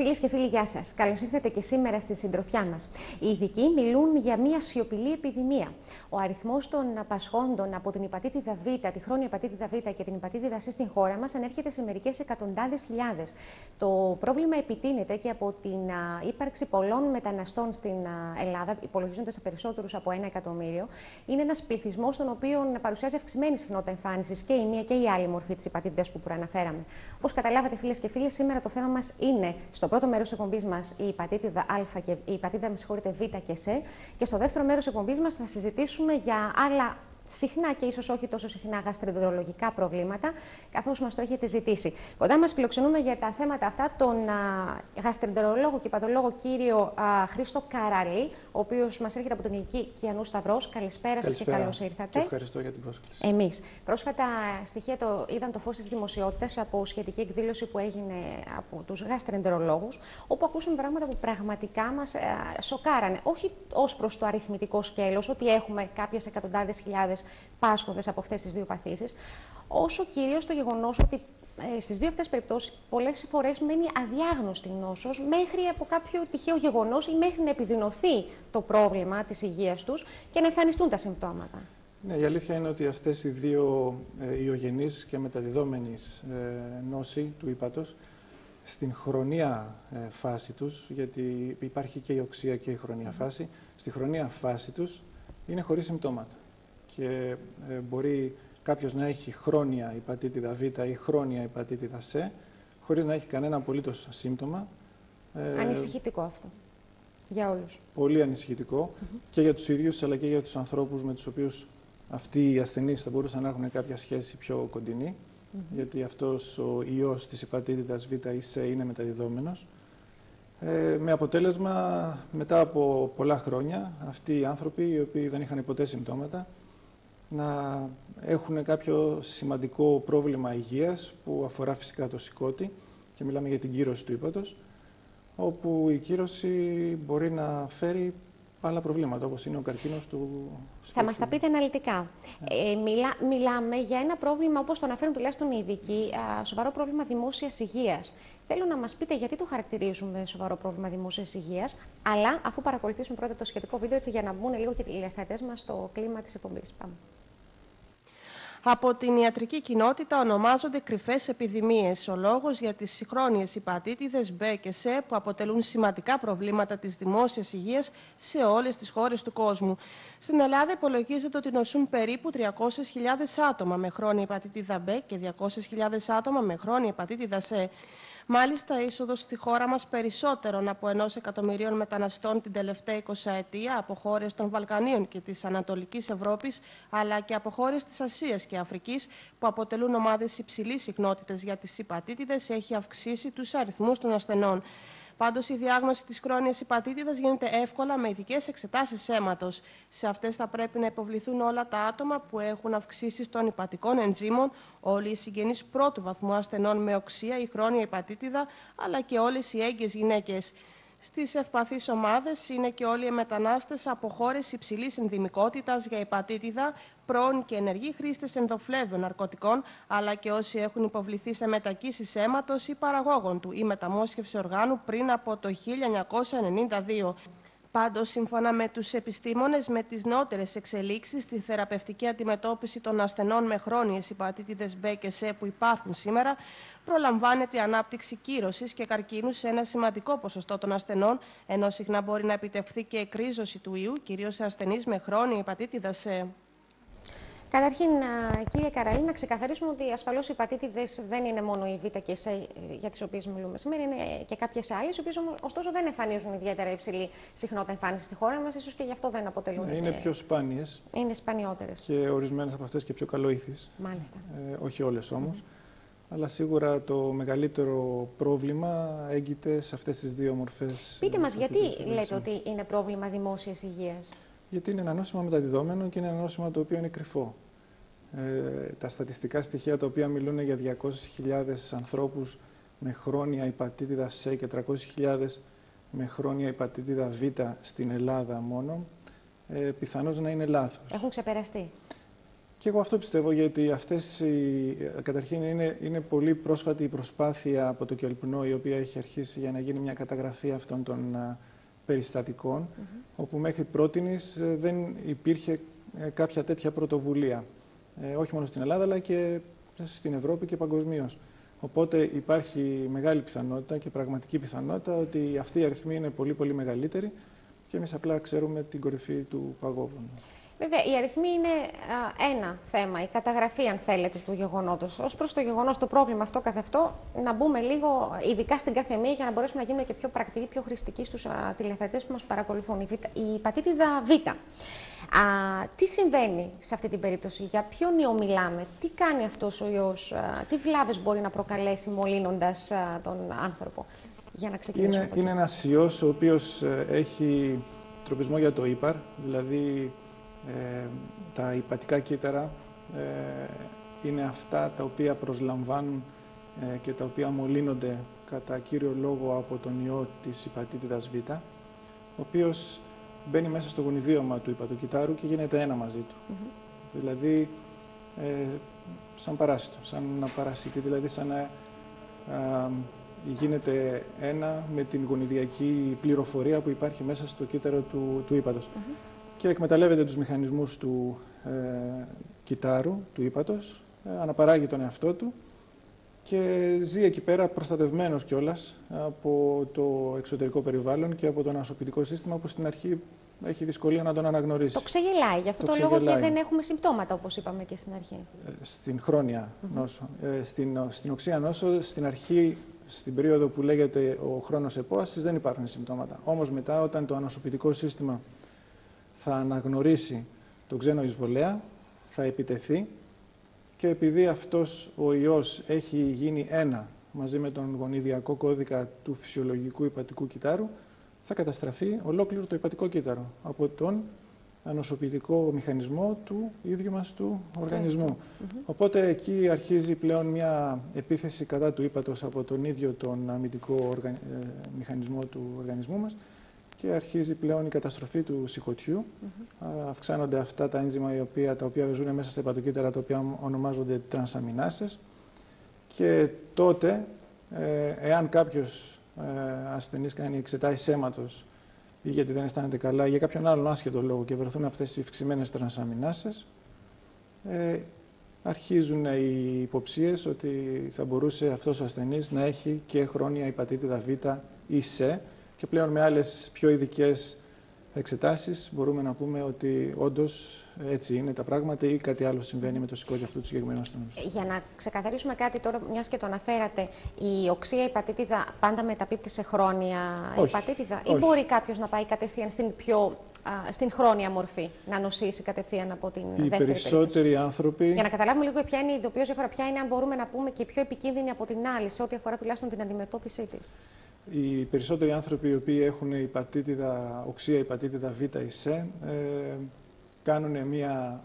Φίλες και φίλοι, γεια σας. Καλώς ήρθατε και σήμερα στη συντροφιά μας. Οι ειδικοί μιλούν για μια σιωπηλή επιδημία. Ο αριθμός των πασχόντων από την υπατήτηδα Β, τη χρόνια υπατήτηδα Β και την υπατήτηδα C στην χώρα μας ανέρχεται σε μερικές εκατοντάδες χιλιάδες. Το πρόβλημα επιτείνεται και από την ύπαρξη πολλών μεταναστών στην Ελλάδα, υπολογίζονται σε περισσότερους από 1 εκατομμύριο. Είναι ένας πληθυσμός τον οποίο παρουσιάζει αυξημένη συχνότητα εμφάνισης και η μία και η άλλη μορφή της υπατήτηδας που προαναφέραμε. Όπως καταλάβατε, φίλες και φίλοι, σήμερα το θέμα μας είναι στο πρώτο μέρος της εκπομπής μας η υπατήτηδα Α και η υπατήτηδα Β και Σ. Και στο δεύτερο μέρος της εκπομπής μας θα συζητήσουμε για άλλα συχνά και ίσως όχι τόσο συχνά γαστροεντερολογικά προβλήματα, καθώς μας το έχετε ζητήσει. Κοντά μας φιλοξενούμε για τα θέματα αυτά τον γαστροεντερολόγο και πατολόγο κύριο Χρήστο Καραλή, ο οποίος μας έρχεται από την Κλινική Κιανού Σταυρός. Καλησπέρα σας και καλώς ήρθατε. Και ευχαριστώ για την πρόσκληση. Εμείς. Πρόσφατα στοιχεία είδαν το φως της δημοσιότητας από σχετική εκδήλωση που έγινε από τους γαστροεντερολόγους, όπου ακούσαμε πράγματα που πραγματικά μας σοκάρανε. Όχι ως προς το αριθμητικό σκέλος, ότι έχουμε κάποιες εκατοντάδες χιλιάδες πάσχοντες από αυτές τις δύο παθήσεις, όσο κυρίως το γεγονός ότι στις δύο αυτές περιπτώσεις πολλές φορές μένει αδιάγνωστη νόσος μέχρι από κάποιο τυχαίο γεγονός ή μέχρι να επιδεινωθεί το πρόβλημα της υγείας τους και να εμφανιστούν τα συμπτώματα. Ναι, η αλήθεια είναι ότι αυτές οι δύο ιογενείς και μεταδιδόμενες νόσοι του ύπατος στην χρονία φάση τους, γιατί υπάρχει και η οξεία και η χρονία φάση, στη χρονία φάση τους είναι χωρίς συμπτώματα. Και μπορεί κάποιος να έχει χρόνια υπατήτηδα Β ή χρόνια υπατήτηδα Σ, χωρίς να έχει κανένα απολύτως σύμπτωμα. Ανησυχητικό αυτό για όλους. Πολύ ανησυχητικό και για τους ίδιους, αλλά και για τους ανθρώπους με τους οποίους αυτοί οι ασθενείς θα μπορούσαν να έχουν κάποια σχέση πιο κοντινή, γιατί αυτός ο ιός της υπατήτηδας Β ή Σ είναι μεταδιδόμενος. Με αποτέλεσμα, μετά από πολλά χρόνια, αυτοί οι άνθρωποι, οι οποίοι δεν είχαν ποτέ συμπτώματα, να έχουν κάποιο σημαντικό πρόβλημα υγείας που αφορά φυσικά το σηκώτη, και μιλάμε για την κύρωση του ύπατος, όπου η κύρωση μπορεί να φέρει άλλα προβλήματα, όπως είναι ο καρκίνος του σηκώτη. Θα μας τα πείτε αναλυτικά. Μιλάμε για ένα πρόβλημα, όπως το αναφέρουν τουλάχιστον οι ειδικοί, σοβαρό πρόβλημα δημόσιας υγείας. Θέλω να μας πείτε γιατί το χαρακτηρίζουμε σοβαρό πρόβλημα δημόσιας υγείας, αλλά αφού παρακολουθήσουμε πρώτα το σχετικό βίντεο, έτσι για να μπουν λίγο και οι τηλεθεατές μας στο κλίμα της εκπομπής. Πάμε. Από την ιατρική κοινότητα ονομάζονται κρυφές επιδημίες. Ο λόγος για τις συγχρόνιες υπατήτηδες Β και Σ που αποτελούν σημαντικά προβλήματα της δημόσιας υγείας σε όλες τις χώρες του κόσμου. Στην Ελλάδα υπολογίζεται ότι νοσούν περίπου 300.000 άτομα με χρόνια υπατήτηδα Β και 200.000 άτομα με χρόνια υπατήτηδα Σ. Μάλιστα, η είσοδος στη χώρα μας περισσότερων από 1 εκατομμυρίων μεταναστών την τελευταία 20ετία από χώρες των Βαλκανίων και της Ανατολικής Ευρώπης, αλλά και από χώρες της Ασίας και Αφρικής, που αποτελούν ομάδες υψηλής συχνότητας για τις υπατήτηδες, έχει αυξήσει τους αριθμούς των ασθενών. Πάντως, η διάγνωση της χρόνιας υπατήτηδας γίνεται εύκολα με ειδικές εξετάσεις αίματος. Σε αυτές θα πρέπει να υποβληθούν όλα τα άτομα που έχουν αυξήσεις των υπατικών ενζύμων, όλοι οι συγγενείς πρώτου βαθμού ασθενών με οξεία ή χρόνια υπατήτηδα, αλλά και όλες οι έγκυες γυναίκες. Στις ευπαθείς ομάδες είναι και όλοι οι μετανάστες από χώρες υψηλής ενδυμικότητας για υπατήτηδα, πρώην και ενεργοί χρήστες ενδοφλέβιων ναρκωτικών, αλλά και όσοι έχουν υποβληθεί σε μετακύσεις αίματος ή παραγόγων του ή μεταμόσχευση οργάνου πριν από το 1992. Πάντως, σύμφωνα με τους επιστήμονες, με τις νεότερες εξελίξεις στη θεραπευτική αντιμετώπιση των ασθενών με χρόνιες υπατήτηδες Β και Σ που υπάρχουν σήμερα, προλαμβάνεται η ανάπτυξη κύρωσης και καρκίνου σε ένα σημαντικό ποσοστό των ασθενών, ενώ συχνά μπορεί να επιτευχθεί και εκρίζωση του ιού, κυρίως σε ασθενείς με χρόνια υπατήτηδα Σ. Καταρχήν, κύριε Καραλή, να ξεκαθαρίσουμε ότι ασφαλώς οι υπατήτηδες δεν είναι μόνο οι Β και Σ για τις οποίες μιλούμε σήμερα, είναι και κάποιες άλλες, οι οποίες ωστόσο δεν εμφανίζουν ιδιαίτερα υψηλή συχνότητα εμφάνιση στη χώρα μας, ίσως και γι' αυτό δεν αποτελούν. Είναι πιο σπάνιες. Είναι σπανιότερες. Και ορισμένες από αυτές και πιο καλοήθεις. Μάλιστα. Όχι όλες όμως. Αλλά σίγουρα το μεγαλύτερο πρόβλημα έγκυται σε αυτές τις δύο μορφές. Πείτε μας, γιατί λέτε ότι είναι πρόβλημα δημόσιας υγείας? Γιατί είναι ένα νόσημα μεταδιδόμενο και είναι ένα νόσημα το οποίο είναι κρυφό. Τα στατιστικά στοιχεία τα οποία μιλούν για 200.000 ανθρώπους με χρόνια υπατήτηδα Σ και 300.000 με χρόνια υπατήτηδα Β στην Ελλάδα μόνο, πιθανώς να είναι λάθος. Έχουν ξεπεραστεί. Και εγώ αυτό πιστεύω, γιατί καταρχήν είναι πολύ πρόσφατη η προσπάθεια από το Κελπνό, η οποία έχει αρχίσει για να γίνει μια καταγραφή αυτών των περιστατικών, όπου μέχρι πρότινης δεν υπήρχε κάποια τέτοια πρωτοβουλία. Όχι μόνο στην Ελλάδα, αλλά και στην Ευρώπη και παγκοσμίως. Οπότε υπάρχει μεγάλη πιθανότητα και πραγματική πιθανότητα ότι αυτή η αριθμή είναι πολύ πολύ μεγαλύτερη και εμείς απλά ξέρουμε την κορυφή του παγόβουνου. Βέβαια, η αριθμή είναι ένα θέμα, η καταγραφή, αν θέλετε, του γεγονότος. Ως προς το γεγονός, το πρόβλημα αυτό καθ' αυτό, να μπούμε λίγο ειδικά στην κάθε μία για να μπορέσουμε να γίνουμε και πιο πρακτικοί, πιο χρηστικοί στους τηλεθεατές που μας παρακολουθούν. Η υπατήτηδα Β. Τι συμβαίνει σε αυτή την περίπτωση, για ποιον ιό μιλάμε, τι κάνει αυτός ο ιός, τι βλάβες μπορεί να προκαλέσει μολύνοντας τον άνθρωπο. Για να ξεκινήσουμε. Είναι ένας ιός ο οποίος έχει τροπισμό για το ύπαρ, δηλαδή τα υπατικά κύτταρα είναι αυτά τα οποία προσλαμβάνουν και τα οποία μολύνονται κατά κύριο λόγο από τον ιό της υπατήτηδας Β, ο οποίος μπαίνει μέσα στο γονιδίωμα του υπατοκυτάρου και γίνεται ένα μαζί του. Δηλαδή, σαν παράσιτο, σαν ένα παρασίτη, δηλαδή σαν να γίνεται ένα με την γονιδιακή πληροφορία που υπάρχει μέσα στο κύτταρο του ύπατος. Και εκμεταλλεύεται τους μηχανισμούς του κυττάρου, του ύπατος, αναπαράγει τον εαυτό του και ζει εκεί πέρα προστατευμένος κιόλας από το εξωτερικό περιβάλλον και από το ανασωπητικό σύστημα που στην αρχή έχει δυσκολία να τον αναγνωρίσει. Το ξεγελάει, γι' αυτό το λόγο και δεν έχουμε συμπτώματα, όπως είπαμε και στην αρχή. Στην χρόνια νόσο. Στην οξεία νόσο, στην αρχή, στην περίοδο που λέγεται ο χρόνος επόασης, δεν υπάρχουν συμπτώματα. Όμως μετά, όταν το ανασωπητικό σύστημα θα αναγνωρίσει τον ξένο εισβολέα, θα επιτεθεί και επειδή αυτός ο ιός έχει γίνει ένα μαζί με τον γονιδιακό κώδικα του φυσιολογικού υπατικού κυττάρου, θα καταστραφεί ολόκληρο το υπατικό κύτταρο από τον ανοσοποιητικό μηχανισμό του ίδιου μας του οργανισμού. Οπότε εκεί αρχίζει πλέον μια επίθεση κατά του ύπατος από τον ίδιο τον αμυντικό μηχανισμό του οργανισμού μας και αρχίζει πλέον η καταστροφή του σηκωτιού. Αυξάνονται αυτά τα ένζημα τα οποία ζουν μέσα στα υπατοκύτταρα, τα οποία ονομάζονται τρανσαμινάσες. Και τότε, εάν κάποιος ασθενής κάνει εξετάσεις αίματος ή γιατί δεν αισθάνεται καλά ή για κάποιον άλλον άσχετο λόγο και βρεθούν αυτές οι ευξημένες τρανσαμινάσες, αρχίζουν οι υποψίες ότι θα μπορούσε αυτός ο ασθενής να έχει και χρόνια υπατήτηδα Β ή Σ. Και πλέον με άλλες πιο ειδικές εξετάσεις μπορούμε να πούμε ότι όντως έτσι είναι τα πράγματα ή κάτι άλλο συμβαίνει με το σηκώτη αυτού του συγκεκριμένου ασθενούς. Για να ξεκαθαρίσουμε κάτι τώρα, μιας και το αναφέρατε, η οξεία υπατήτηδα πάντα μεταπίπτει σε χρόνια υπατήτηδα ή μπορεί κάποιος να πάει κατευθείαν στην χρόνια μορφή, να νοσήσει κατευθείαν από την δεύτερη περίπτωση? Οι περισσότεροι άνθρωποι... Για να καταλάβουμε λίγο ποια είναι η ειδοποιώς διαφορά, ποια είναι, αν μπορούμε να πούμε, και πιο επικίνδυνη από την άλλη σε ό,τι αφορά τουλάχιστον την αντιμετώπιση της. Οι περισσότεροι άνθρωποι οι οποίοι έχουν οξεία υπατήτηδα Β ή Σ κάνουν μια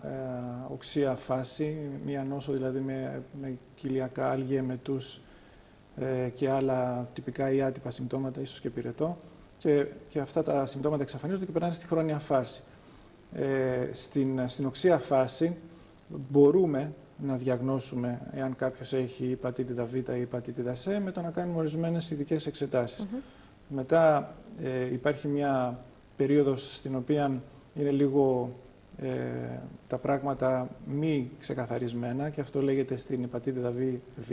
οξεία φάση, μια νόσο δηλαδή με κοιλιακά άλγη, εμετούς και άλλα τυπικά ή άτυπα συμπτώματα, ίσως και πυρετό. Και αυτά τα συμπτώματα εξαφανίζονται και περνάνε στη χρόνια φάση. Στην οξεία φάση μπορούμε να διαγνώσουμε εάν κάποιος έχει υπατήτηδα Β ή υπατήτηδα Σ με το να κάνουμε ορισμένες ειδικές εξετάσεις. Μετά υπάρχει μια περίοδος στην οποία είναι λίγο τα πράγματα μη ξεκαθαρισμένα και αυτό λέγεται στην υπατήτηδα Β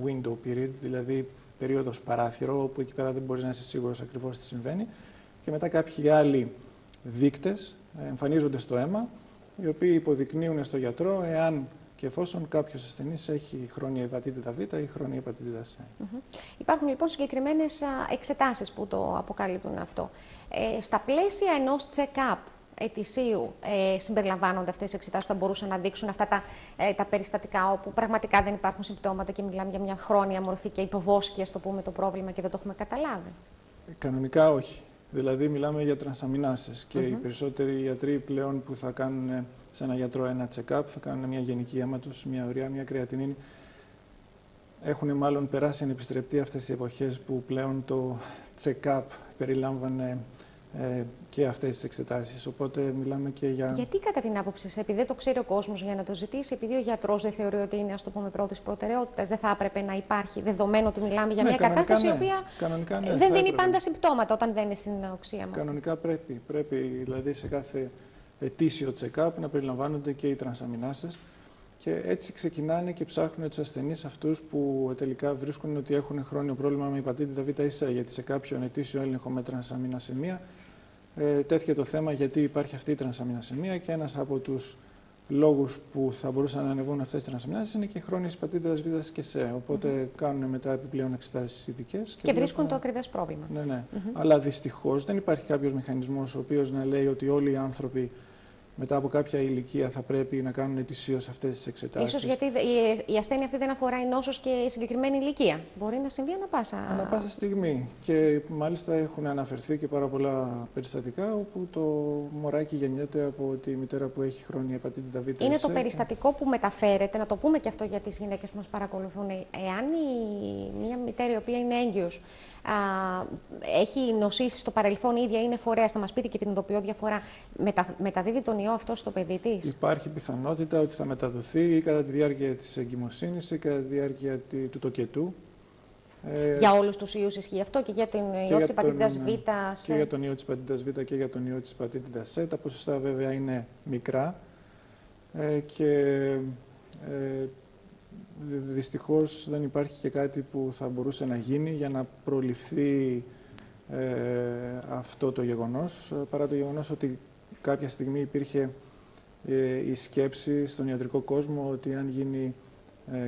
window period, δηλαδή περίοδος παράθυρο, όπου εκεί πέρα δεν μπορείς να είσαι σίγουρος ακριβώς τι συμβαίνει. Και μετά κάποιοι άλλοι δείκτες εμφανίζονται στο αίμα, οι οποίοι υποδεικνύουν στο γιατρό εάν και εφόσον κάποιος ασθενής έχει χρόνια υπατήτηδα Β ή χρόνια υπατήτηδα Σ. Υπάρχουν λοιπόν συγκεκριμένες εξετάσεις που το αποκαλύπτουν αυτό. Στα πλαίσια ενός check-up ετησίου συμπεριλαμβάνονται αυτές οι εξετάσεις που θα μπορούσαν να δείξουν αυτά τα περιστατικά όπου πραγματικά δεν υπάρχουν συμπτώματα και μιλάμε για μια χρόνια μορφή και υποβόσκεια, το πούμε, το πρόβλημα και δεν το έχουμε καταλάβει? Κανονικά όχι. Δηλαδή μιλάμε για τρανσαμινάσες και οι περισσότεροι γιατροί πλέον που θα κάνουν σε ένα γιατρό ένα check-up, θα κάνουν μια γενική αίματος, μια ουριά, μια κρεατινίνη. Έχουν μάλλον περάσει ανεπιστρεπτεί αυτές οι εποχές που πλέον το check-up περιλάμβανε και αυτές τις εξετάσεις. Οπότε μιλάμε και για... Γιατί κατά την άποψη σας, επειδή δεν το ξέρει ο κόσμος για να το ζητήσει, επειδή ο γιατρός δεν θεωρεί ότι είναι, ας το πούμε, πρώτης προτεραιότητας, δεν θα έπρεπε να υπάρχει, δεδομένο ότι μιλάμε για μια κατάσταση η οποία δεν δίνει πάντα συμπτώματα όταν δεν είναι στην οξία μας? Κανονικά πρέπει δηλαδή σε κάθε ετήσιο check-up να περιλαμβάνονται και οι τρανσαμινάσες. Και έτσι ξεκινάνε και ψάχνουν τους ασθενείς αυτούς που τελικά βρίσκουν ότι έχουν χρόνιο πρόβλημα με υπατήτηδα Β ή Σ. Γιατί σε κάποιον ετήσιο έλεγχο με τρανσαμινασεμία τέθηκε το θέμα γιατί υπάρχει αυτή η τρανσαμινασεμία και ένας από τους λόγους που θα μπορούσαν να ανεβούν αυτές τις τρανσαμινάσεις είναι και χρόνιες υπατήτηδας Β και Σ. Οπότε κάνουν μετά επιπλέον εξετάσεις ειδικές. Και βρίσκουν το ακριβές πρόβλημα. Ναι. Αλλά δυστυχώς δεν υπάρχει κάποιος μηχανισμός ο οποίος να λέει ότι όλοι οι άνθρωποι μετά από κάποια ηλικία θα πρέπει να κάνουν ετησίως αυτές τις εξετάσεις. Ίσως γιατί η ασθένεια αυτή δεν αφορά η νόσος και η συγκεκριμένη ηλικία. Μπορεί να συμβεί ανά πάσα στιγμή. Και μάλιστα έχουν αναφερθεί και πάρα πολλά περιστατικά όπου το μωράκι γεννιέται από τη μητέρα που έχει χρόνια υπατήτηδα Β. Είναι το περιστατικό που μεταφέρεται, να το πούμε και αυτό για τις γυναίκες που μας παρακολουθούν. Εάν μια μητέρα η οποία είναι έγκυος έχει νοσήσει στο παρελθόν, η ίδια είναι φορέας, θα μας πείτε και την ειδοποιώ διαφορά, μεταδίδει τον ιό αυτό στο παιδί της? Υπάρχει πιθανότητα ότι θα μεταδοθεί ή κατά τη διάρκεια της εγκυμοσύνης ή κατά τη διάρκεια του τοκετού. Για όλους τους ιούς ισχύει αυτό και για τον ιό της υπατήτηδας Β? Και για τον ιό της υπατήτηδας Β και για τον ιό της υπατήτηδας Σ. Τα ποσοστά βέβαια είναι μικρά και δυστυχώς δεν υπάρχει και κάτι που θα μπορούσε να γίνει για να προληφθεί αυτό το γεγονός, παρά το γεγονός ότι κάποια στιγμή υπήρχε η σκέψη στον ιατρικό κόσμο ότι αν γίνει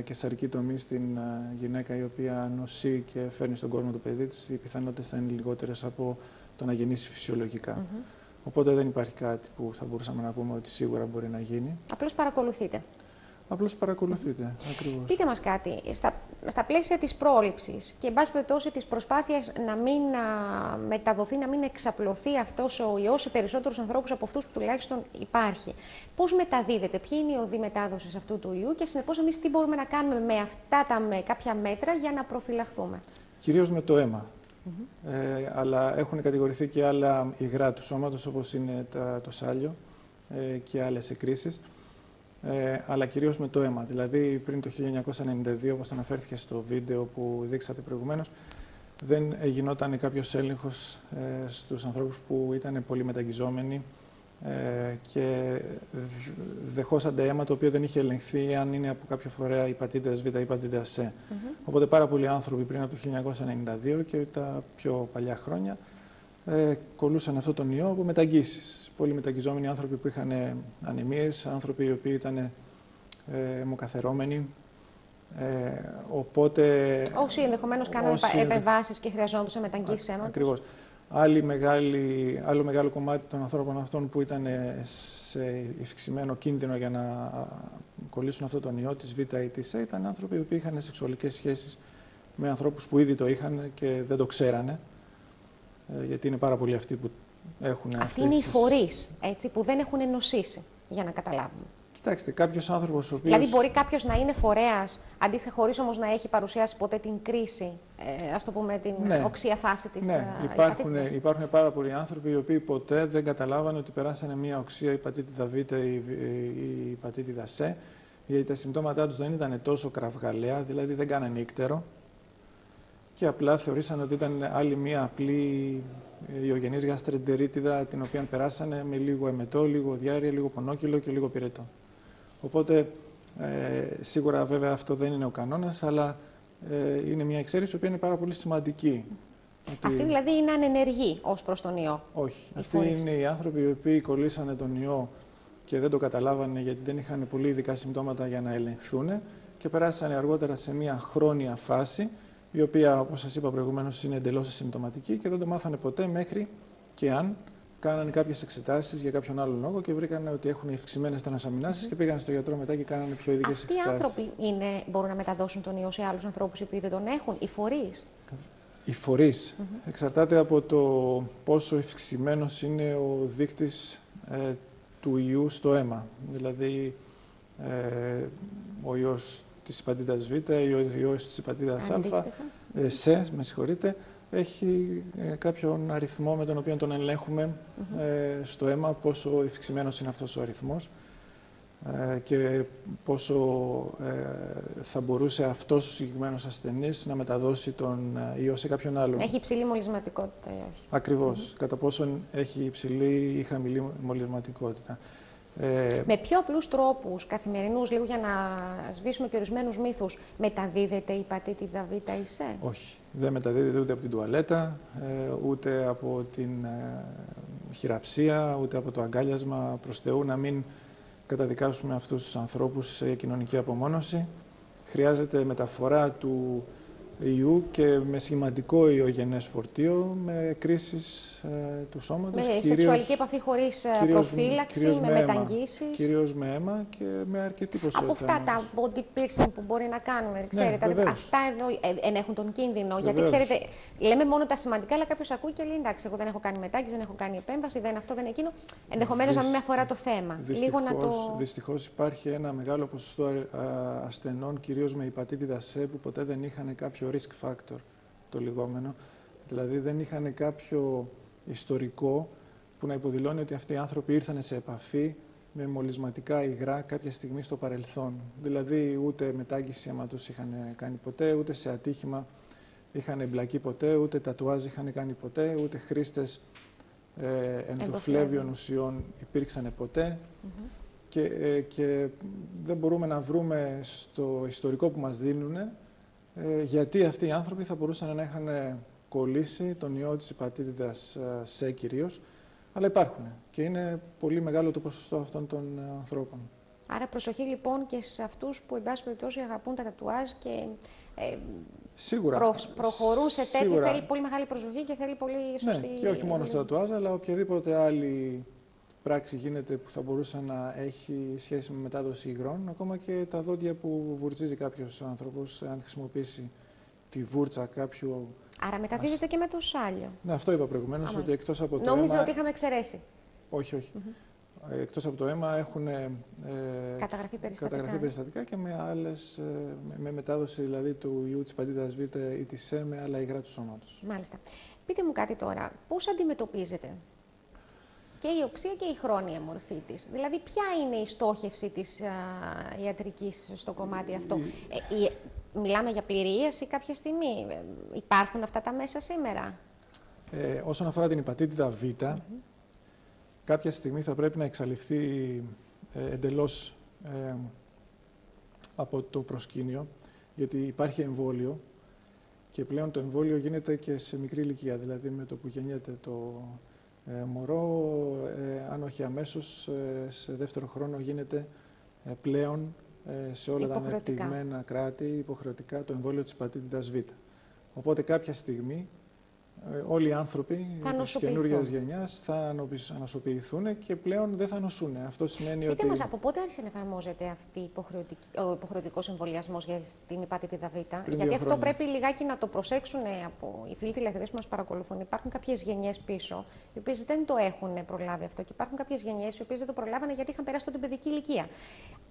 καισαρική τομή στην γυναίκα η οποία νοσεί και φέρνει στον κόσμο το παιδί της, οι πιθανότητες θα είναι λιγότερες από το να γεννήσει φυσιολογικά. Οπότε δεν υπάρχει κάτι που θα μπορούσαμε να πούμε ότι σίγουρα μπορεί να γίνει. Απλώς παρακολουθείτε. Απλώς παρακολουθείτε, ακριβώς. Πείτε μας κάτι, στα πλαίσια της πρόληψης και εν πάση περιπτώσει της προσπάθειας να μην μεταδοθεί, να μην εξαπλωθεί αυτός ο ιός σε περισσότερους ανθρώπους από αυτούς που τουλάχιστον υπάρχει. Πώς μεταδίδεται, ποιοι είναι οι οδοί μετάδοσης αυτού του ιού και συνεπώς εμείς τι μπορούμε να κάνουμε με αυτά με κάποια μέτρα για να προφυλαχθούμε? Κυρίως με το αίμα. Αλλά έχουν κατηγορηθεί και άλλα υγρά του σώματος όπως είναι το σάλιο και άλλες εκκρίσεις. Αλλά κυρίως με το αίμα. Δηλαδή, πριν το 1992, όπως αναφέρθηκε στο βίντεο που δείξατε προηγουμένως, δεν γινόταν κάποιος έλεγχος στους ανθρώπους που ήταν πολύ μεταγγιζόμενοι και δεχόσανται αίμα το οποίο δεν είχε ελεγχθεί αν είναι από κάποιο φορέα υπατήτηδας Β ή υπατήτηδας Σ. Οπότε πάρα πολλοί άνθρωποι πριν από το 1992 και τα πιο παλιά χρόνια κολλούσαν αυτό τον ιό από μεταγγίσεις. Πολλοί μεταγγιζόμενοι άνθρωποι που είχαν ανεμίες, άνθρωποι οι οποίοι ήταν αιμοκαθερώμενοι. Οπότε... Όσοι ενδεχομένως κάνανε επεμβάσεις και χρειαζόντουσαν μεταγγίσεις αίματος. Ακριβώς. Άλλο μεγάλο κομμάτι των ανθρώπων αυτών που ήταν σε ευξημένο κίνδυνο για να κολλήσουν αυτό τον ιό της Β ή της Σ ήταν άνθρωποι οι οποίοι είχαν σεξουαλικές σχέσεις με ανθρώπους που ήδη το είχαν και δεν το ξέρανε. Γιατί είναι πάρα πολλοί αυτοί που έχουν αυτοί είναι οι φορείς, έτσι, που δεν έχουν νοσήσει, για να καταλάβουμε. Κοιτάξτε, κάποιος άνθρωπος ο οποίος... Δηλαδή μπορεί κάποιος να είναι φορέας, αντίστοιχα χωρίς όμως να έχει παρουσιάσει ποτέ την κρίση, ας το πούμε, την οξία φάση της υπατήτηδας. Υπάρχουν πάρα πολλοί άνθρωποι οι οποίοι ποτέ δεν καταλάβανε ότι περάσανε μια οξία υπατήτηδα Β ή υπατήτηδα Σ, γιατί τα συμπτώματά τους δεν ήταν τόσο κραυγαλαία, δηλαδή δεν κάνανε ύκτερο και απλά θεωρήσαν ότι ήταν άλλη μια απλή ιογενής γαστρεντερίτιδα την οποία περάσανε με λίγο εμετό, λίγο διάρρεια, λίγο πονόκυλο και λίγο πυρετό. Οπότε σίγουρα βέβαια αυτό δεν είναι ο κανόνας, αλλά είναι μια εξαίρεση που είναι πάρα πολύ σημαντική. Αυτοί δηλαδή είναι ανενεργοί ως προς τον ιό? Όχι. Αυτοί είναι οι άνθρωποι οι οποίοι κολλήσανε τον ιό και δεν το καταλάβανε γιατί δεν είχαν πολύ ειδικά συμπτώματα για να ελεγχθούν και περάσανε αργότερα σε μια χρόνια φάση, η οποία, όπως σας είπα προηγουμένως, είναι εντελώς ασυμπτωματική και δεν το μάθανε ποτέ μέχρι και αν κάνανε κάποιες εξετάσεις για κάποιον άλλον λόγο και βρήκαν ότι έχουν ευξημένες τρανσαμινάσεις και πήγαν στο γιατρό μετά και κάνανε πιο ειδικές εξετάσεις. Αυτοί οι άνθρωποι μπορούν να μεταδώσουν τον ιό σε άλλους ανθρώπους οι οποίοι δεν τον έχουν, οι φορείς? Οι φορείς. Εξαρτάται από το πόσο ευξημένος είναι ο δείκτης του ιού στο αίμα. Δηλαδή, ο ιός της υπατήτηδας Β ή ο ιός της υπατήτηδας Α, με συγχωρείτε, έχει κάποιον αριθμό με τον οποίο τον ελέγχουμε στο αίμα, πόσο ευξημένος είναι αυτός ο αριθμός και πόσο θα μπορούσε αυτός ο συγκεκριμένος ασθενής να μεταδώσει τον ιό σε κάποιον άλλον. Έχει υψηλή μολυσματικότητα ή όχι? Ακριβώς. Κατά πόσον έχει υψηλή ή χαμηλή μολυσματικότητα. Με πιο απλούς τρόπους καθημερινούς, λίγο για να σβήσουμε και ορισμένους μύθους, μεταδίδεται η υπατήτηδα Β ή Σ? Όχι. Δεν μεταδίδεται ούτε από την τουαλέτα, ούτε από την χειραψία, ούτε από το αγκάλιασμα. Προς Θεού να μην καταδικάσουμε αυτούς τους ανθρώπους σε κοινωνική απομόνωση. Χρειάζεται μεταφορά του ιού και με σημαντικό ιογενές φορτίο, με κρίσεις του σώματος. Με σεξουαλική επαφή χωρίς προφύλαξη, με μεταγγίσεις. Κυρίως με αίμα και με αρκετή ποσότητα. Από αυτά τα body piercing που μπορεί να κάνουμε, ξέρετε, αυτά εδώ ενέχουν τον κίνδυνο. Βεβαίως. Γιατί ξέρετε, λέμε μόνο τα σημαντικά, αλλά κάποιος ακούει και λέει: εντάξει, εγώ δεν έχω κάνει μετάγγιση, δεν έχω κάνει επέμβαση, δεν αυτό, δεν εκείνο. Ενδεχομένως να μην με αφορά το θέμα. Δυστυχώς υπάρχει ένα μεγάλο ποσοστό ασθενών, κυρίως με υπατήτηδα Σ, που ποτέ δεν είχαν κάποιο risk factor, το λεγόμενο. Δηλαδή δεν είχαν κάποιο ιστορικό που να υποδηλώνει ότι αυτοί οι άνθρωποι ήρθαν σε επαφή με μολυσματικά υγρά κάποια στιγμή στο παρελθόν. Δηλαδή ούτε μετάγγιση αίματος είχαν κάνει ποτέ, ούτε σε ατύχημα είχαν εμπλακεί ποτέ, ούτε τατουάζ είχαν κάνει ποτέ, ούτε χρήστες ενδοφλέβιων ουσιών υπήρξαν ποτέ. Και δεν μπορούμε να βρούμε στο ιστορικό που μας δίνουν γιατί αυτοί οι άνθρωποι θα μπορούσαν να είχαν κολλήσει τον ιό της υπατήτηδας Σ κυρίως, αλλά υπάρχουν και είναι πολύ μεγάλο το ποσοστό αυτών των ανθρώπων. Άρα προσοχή λοιπόν και σε αυτούς που εν πάση περιπτώσει αγαπούν τα τατουάζ και προχωρούν σε τέτοια. Θέλει πολύ μεγάλη προσοχή και θέλει πολύ σωστή... Ναι, και όχι μόνο στο τατουάζ, αλλά οποιαδήποτε άλλη πράξη γίνεται που θα μπορούσε να έχει σχέση με μετάδοση υγρών, ακόμα και τα δόντια που βουρτσίζει κάποιος άνθρωπος, αν χρησιμοποιήσει τη βούρτσα κάποιου... Άρα μεταδίδεται και με το σάλιο. Ναι, αυτό είπα προηγουμένως, ότι εκτός από το Νόμιζα αίμα... ότι είχαμε εξαιρέσει. Όχι, όχι. Εκτός από το αίμα έχουν καταγραφεί περιστατικά και με άλλες, με μετάδοση δηλαδή του ιού της υπατήτηδας Β ή της Σ με άλλα υγρά του σώματος. Μάλιστα. Πείτε μου κάτι τώρα, πώς αντιμετωπίζετε και η οξεία και η χρόνια μορφή της? Δηλαδή, ποια είναι η στόχευση της ιατρικής στο κομμάτι αυτό? Μιλάμε για πληρίαση κάποια στιγμή. Υπάρχουν αυτά τα μέσα σήμερα? Όσον αφορά την υπατήτηδα Β, κάποια στιγμή θα πρέπει να εξαλειφθεί εντελώς από το προσκήνιο, γιατί υπάρχει εμβόλιο και πλέον το εμβόλιο γίνεται και σε μικρή ηλικία, δηλαδή με το που γεννιέται το μωρό, αν όχι αμέσως, σε δεύτερο χρόνο γίνεται πλέον σε όλα τα ανεπτυγμένα κράτη υποχρεωτικά το εμβόλιο της υπατήτηδας Β. Οπότε κάποια στιγμή όλοι οι άνθρωποι της καινούργιας γενιάς θα ανοσοποιηθούν και πλέον δεν θα νοσούν. Αυτό σημαίνει ότι... Πείτε μας, από πότε άρχισε να εφαρμόζεται αυτή ο υποχρεωτικός εμβολιασμός για την υπατήτηδα Β? Γιατί αυτό πρέπει λιγάκι να το προσέξουν από οι φίλοι τηλεθεατές που μας παρακολουθούν. Υπάρχουν κάποιες γενιές πίσω, οι οποίες δεν το έχουν προλάβει αυτό, και υπάρχουν κάποιες γενιές οι οποίες δεν το προλάβανε γιατί είχαν περάσει την παιδική ηλικία.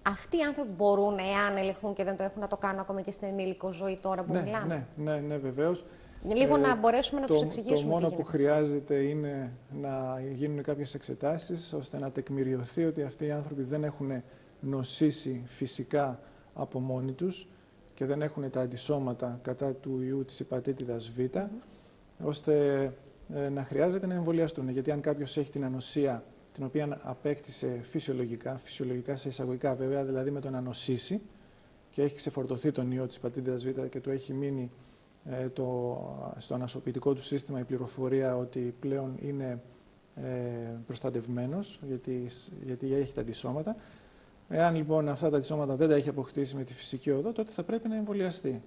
Αυτοί οι άνθρωποι μπορούν, εάν ελεγχθούν και δεν το έχουν, να το κάνουν ακόμα και στην ενήλικο ζωή τώρα που μιλάμε? Ναι, βεβαίως. Λίγο να μπορέσουμε να τους εξηγήσουμε. Το μόνο που χρειάζεται είναι να γίνουν κάποιες εξετάσεις ώστε να τεκμηριωθεί ότι αυτοί οι άνθρωποι δεν έχουν νοσήσει φυσικά από μόνοι τους και δεν έχουν τα αντισώματα κατά του ιού της υπατήτηδας Β, ώστε να χρειάζεται να εμβολιαστούν. Γιατί αν κάποιος έχει την ανοσία την οποία απέκτησε φυσιολογικά σε εισαγωγικά βέβαια, δηλαδή με το να νοσήσει και έχει ξεφορτωθεί τον ιό της υπατήτηδας Β και του έχει μείνει στο ανασωπητικό του σύστημα η πληροφορία ότι πλέον είναι προστατευμένος, γιατί έχει τα αντισώματα. Εάν λοιπόν αυτά τα αντισώματα δεν τα έχει αποκτήσει με τη φυσική οδό, τότε θα πρέπει να εμβολιαστεί.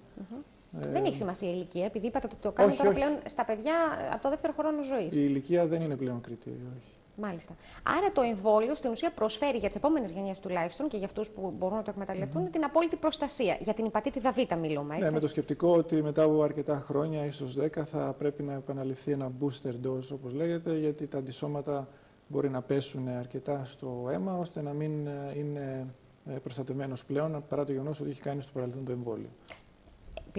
Δεν έχει σημασία η ηλικία, επειδή είπατε ότι το κάνουμε τώρα πλέον στα παιδιά από το δεύτερο χρόνο ζωής. Η ηλικία δεν είναι πλέον κριτήριο, όχι. Μάλιστα. Άρα το εμβόλιο στην ουσία προσφέρει για τις επόμενες γενιές τουλάχιστον και για αυτούς που μπορούν να το εκμεταλλευτούν την απόλυτη προστασία. Για την υπατήτηδα Β μιλούμε, έτσι. Ναι, με το σκεπτικό ότι μετά από αρκετά χρόνια, ίσως 10, θα πρέπει να επαναληφθεί ένα booster dose, όπως λέγεται, γιατί τα αντισώματα μπορεί να πέσουν αρκετά στο αίμα, ώστε να μην είναι προστατευμένος πλέον, παρά το γεγονός ότι έχει κάνει στο παρελθόν το εμβόλιο.